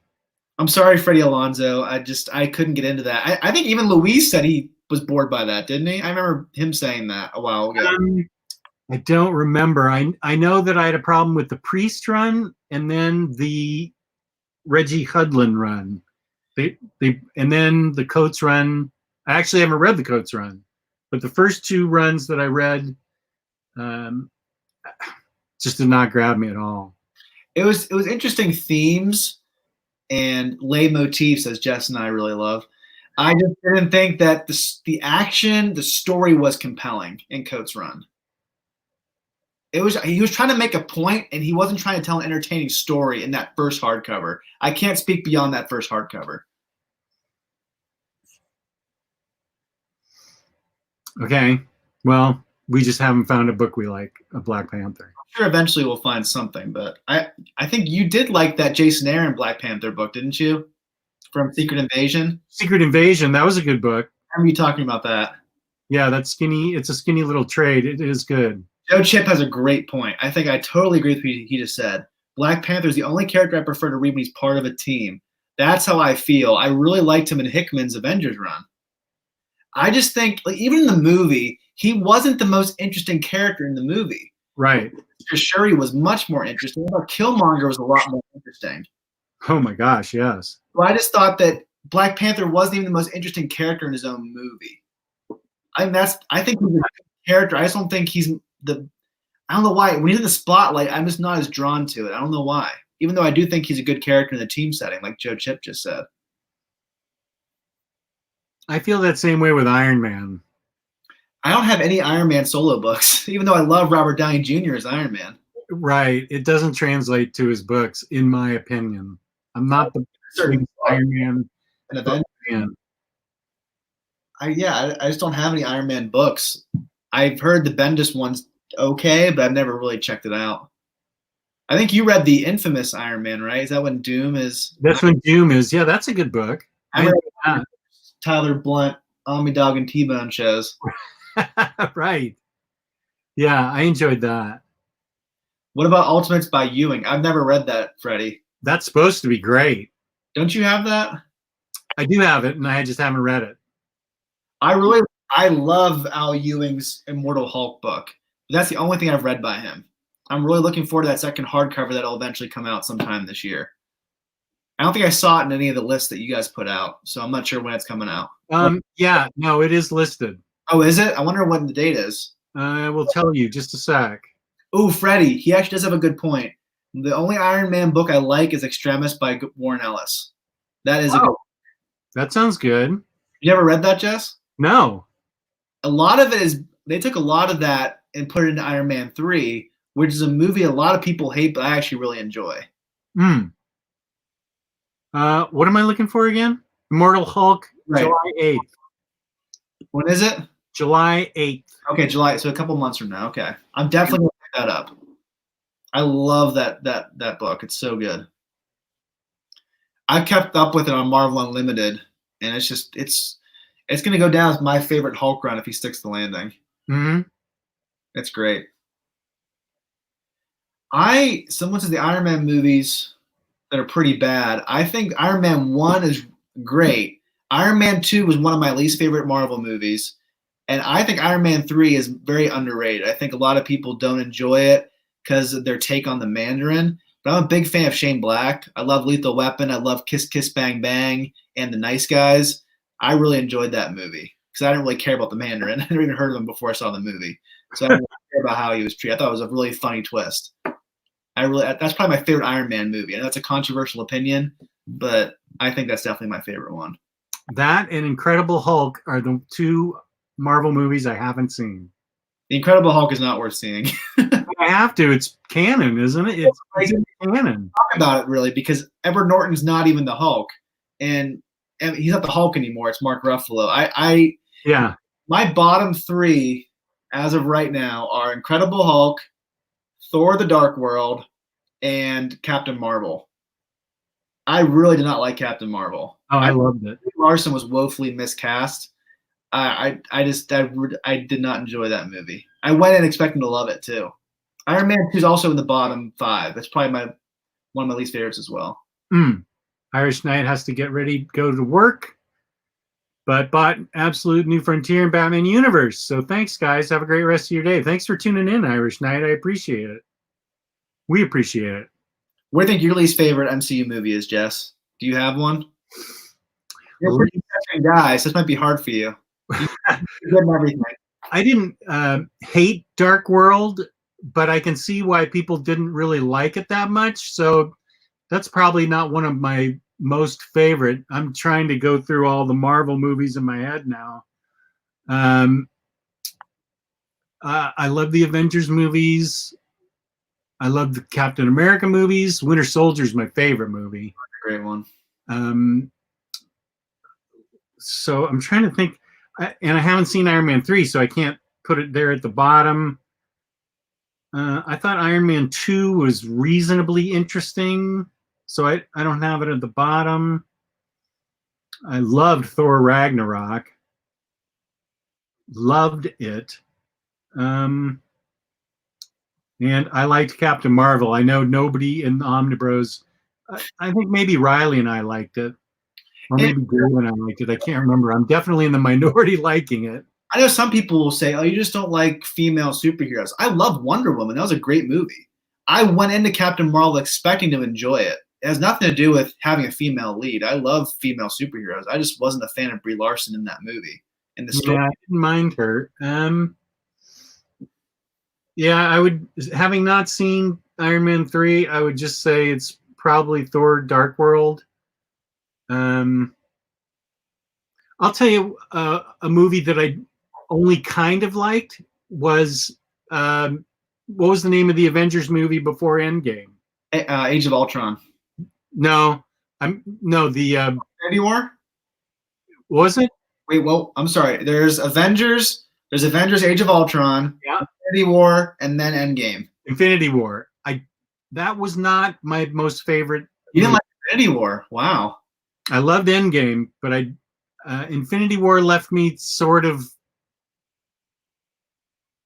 I'm sorry, Freddie Alonso. I couldn't get into that. I think even Luis said he was bored by that, didn't he? I remember him saying that a while ago. I don't remember. I know that I had a problem with the Priest run and then the Reggie Hudlin run. And then the Coates run. I actually haven't read the Coates run, but the first two runs that I read just did not grab me at all. It was interesting themes and lay motifs, as Jess and I really love. I just didn't think that the action, the story was compelling in Coates' run. He was trying to make a point, and he wasn't trying to tell an entertaining story in that first hardcover. I can't speak beyond that first hardcover. Okay, well, we just haven't found a book we like, a Black Panther. I'm sure eventually we'll find something, but I think you did like that Jason Aaron Black Panther book, didn't you? From Secret Invasion? Secret Invasion, that was a good book. How are you talking about that? Yeah, that's skinny. It's a skinny little trade. It is good. Joe Chip has a great point. I think I totally agree with what he just said. Black Panther is the only character I prefer to read when he's part of a team. That's how I feel. I really liked him in Hickman's Avengers run. I just think, like, even in the movie, he wasn't the most interesting character in the movie. Right. Shuri was much more interesting. I thought Killmonger was a lot more interesting. Oh my gosh, yes. So I just thought that Black Panther wasn't even the most interesting character in his own movie. I think he's a good character. I just don't think he's I don't know why. When he's in the spotlight, I'm just not as drawn to it. I don't know why. Even though I do think he's a good character in the team setting, like Joe Chip just said. I feel that same way with Iron Man. I don't have any Iron Man solo books, even though I love Robert Downey Jr. as Iron Man. Right. It doesn't translate to his books, in my opinion. I'm not the Iron Man fan. I just don't have any Iron Man books. I've heard the Bendis one's okay, but I've never really checked it out. I think you read the infamous Iron Man, right? Is that when Doom is? That's when Doom is. Yeah, that's a good book. I read Tyler Blunt, Dog, and T-Bone shows. Right. Yeah, I enjoyed that. What about Ultimates by Ewing? I've never read that, Freddie. That's supposed to be great. Don't you have that? I do have it, and I just haven't read it. I love Al Ewing's Immortal Hulk book. That's the only thing I've read by him. I'm really looking forward to that second hardcover that'll eventually come out sometime this year. I don't think I saw it in any of the lists that you guys put out, so I'm not sure when it's coming out. Yeah, no, it is listed. Oh, is it? I wonder when the date is. I will tell you, just a sec. Oh, Freddie, he actually does have a good point. The only Iron Man book I like is Extremis by Warren Ellis. That is a good. That sounds good. You ever read that, Jess? No. A lot of it is, they took a lot of that and put it into Iron Man 3, which is a movie a lot of people hate, but I actually really enjoy. What am I looking for again? Immortal Hulk, right. July 8th. When is it? July 8th. Okay, July. So a couple months from now. Okay. I'm definitely going to pick that up. I love that book. It's so good. I kept up with it on Marvel Unlimited, and it's going to go down as my favorite Hulk run if he sticks the landing. Hmm. It's great. Someone says the Iron Man movies that are pretty bad. I think Iron Man 1 is great. Iron Man 2 was one of my least favorite Marvel movies. And I think Iron Man 3 is very underrated. I think a lot of people don't enjoy it because of their take on the Mandarin. But I'm a big fan of Shane Black. I love Lethal Weapon. I love Kiss Kiss Bang Bang and The Nice Guys. I really enjoyed that movie because I didn't really care about the Mandarin. I never even heard of him before I saw the movie. So I didn't really care about how he was treated. I thought it was a really funny twist. That's probably my favorite Iron Man movie. I know that's a controversial opinion, but I think that's definitely my favorite one. That and Incredible Hulk are the two Marvel movies I haven't seen. The Incredible Hulk is not worth seeing. I have to. It's canon, isn't it? It's canon. Talk about it really because Edward Norton's not even the Hulk, and he's not the Hulk anymore. It's Mark Ruffalo. Yeah. My bottom three as of right now are Incredible Hulk, Thor: The Dark World, and Captain Marvel. I really did not like Captain Marvel. Oh, I loved it. Larson was woefully miscast. I did not enjoy that movie. I went in expecting to love it too. Iron Man 2 is also in the bottom 5. That's probably one of my least favorites as well. Irish Knight has to get ready to go to work, but bought Absolute New Frontier and Batman Universe. So thanks, guys. Have a great rest of your day. Thanks for tuning in, Irish Knight. I appreciate it. We appreciate it. What do you think your least favorite MCU movie is, Jess? Do you have one? You're a pretty interesting guy, so this might be hard for you. You're good at everything. I didn't hate Dark World, but I can see why people didn't really like it that much. So that's probably not one of my most favorite. I'm trying to go through all the Marvel movies in my head now. I love the Avengers movies. I love the Captain America movies. Winter Soldier is my favorite movie. Great one. So I'm trying to think, and I haven't seen Iron Man 3, so I can't put it there at the bottom. I thought Iron Man 2 was reasonably interesting, so I don't have it at the bottom. I loved Thor Ragnarok. Loved it. And I liked Captain Marvel. I know nobody in Omnibros. I think maybe Riley and I liked it. Or maybe Dave and I liked it. I can't remember. I'm definitely in the minority liking it. I know some people will say, oh, you just don't like female superheroes. I love Wonder Woman. That was a great movie. I went into Captain Marvel expecting to enjoy it. It has nothing to do with having a female lead. I love female superheroes. I just wasn't a fan of Brie Larson in that movie. In the story. Yeah, I didn't mind her. Yeah, I would, having not seen Iron Man 3, I would just say it's probably Thor Dark World. I'll tell you a movie that I only kind of liked was, what was the name of the Avengers movie before Endgame? Age of Ultron. No, the Infinity War? Was it? Wait, well, I'm sorry. There's Avengers, Age of Ultron, Yeah. Infinity War, and then Endgame. Infinity War. That was not my most favorite. You didn't like Infinity War? Wow. I loved Endgame, but Infinity War left me sort of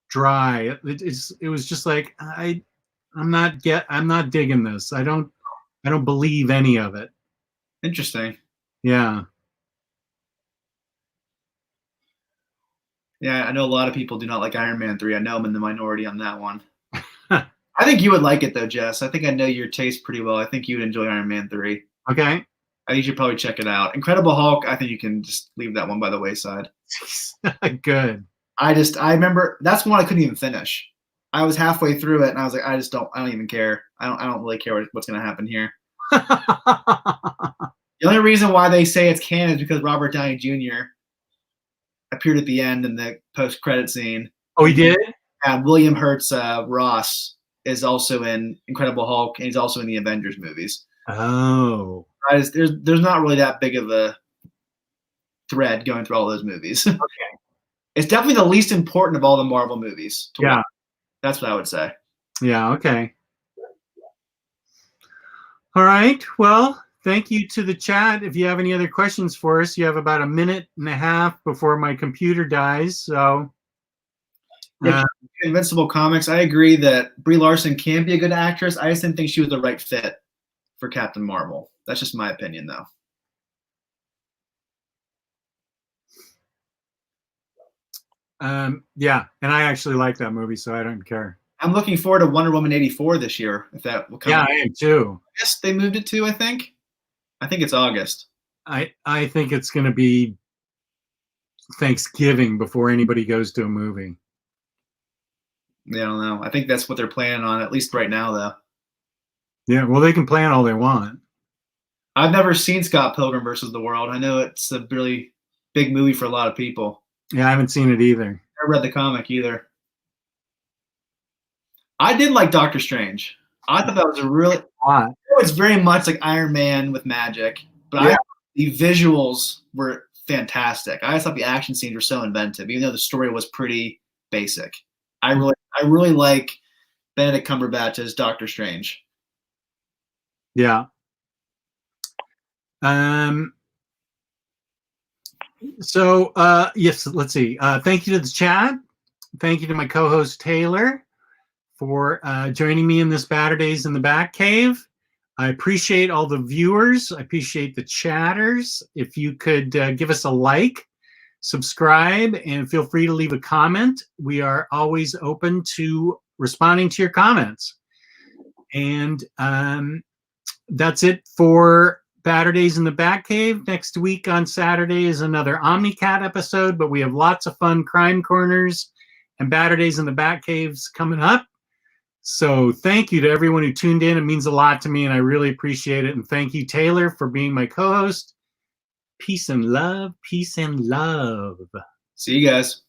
dry. It was just like I'm not digging this. I don't believe any of it. Interesting. Yeah. Yeah, I know a lot of people do not like Iron Man 3. I know I'm in the minority on that one. I think you would like it though, Jess. I think I know your taste pretty well. I think you would enjoy Iron Man 3. Okay. I think you should probably check it out. Incredible Hulk, I think you can just leave that one by the wayside. Good. I remember that's one I couldn't even finish. I was halfway through it and I was like, I don't even care. I don't really care what's gonna happen here. The only reason why they say it's canon is because Robert Downey Jr. appeared at the end in the post-credit scene. Oh, he did? And William Hurt's Ross is also in Incredible Hulk, and he's also in the Avengers movies. Oh. There's not really that big of a thread going through all those movies. Okay. It's definitely the least important of all the Marvel movies. Yeah. Watch. That's what I would say. Yeah, okay. All right. Well, thank you to the chat. If you have any other questions for us, you have about 1.5 minutes before my computer dies. So, Invincible Comics. I agree that Brie Larson can be a good actress. I just didn't think she was the right fit for Captain Marvel. That's just my opinion, though. yeah, and I actually like that movie, so I don't care. I'm looking forward to Wonder Woman 84 this year, if that will come. Yeah, I am too. Yes, they moved it to, I think it's August. I think it's going to be Thanksgiving before anybody goes to a movie. Yeah, I don't know. I think that's what they're planning on, at least right now, though. Yeah, well, they can plan all they want. I've never seen Scott Pilgrim versus the World. I know it's a really big movie for a lot of people. Yeah, I haven't seen it either. I read the comic either. I did like Doctor Strange. I thought that was a really. It's very much like Iron Man with magic, but yeah. The visuals were fantastic. I just thought the action scenes were so inventive, even though the story was pretty basic. I really like Benedict Cumberbatch as Doctor Strange. Yeah. So yes, let's see. Thank you to the chat. Thank you to my co-host Taylor for joining me in this Baturdays in the Batcave. I appreciate all the viewers. I appreciate the chatters. If you could give us a like, subscribe, and feel free to leave a comment. We are always open to responding to your comments. And that's it for Baturdays in the Batcave. Next week on Saturday is another Omnicat episode, but we have lots of fun crime corners and Baturdays in the Batcaves coming up. So thank you to everyone who tuned in. It means a lot to me, and I really appreciate it. And thank you, Taylor, for being my co-host. Peace and love. Peace and love. See you guys.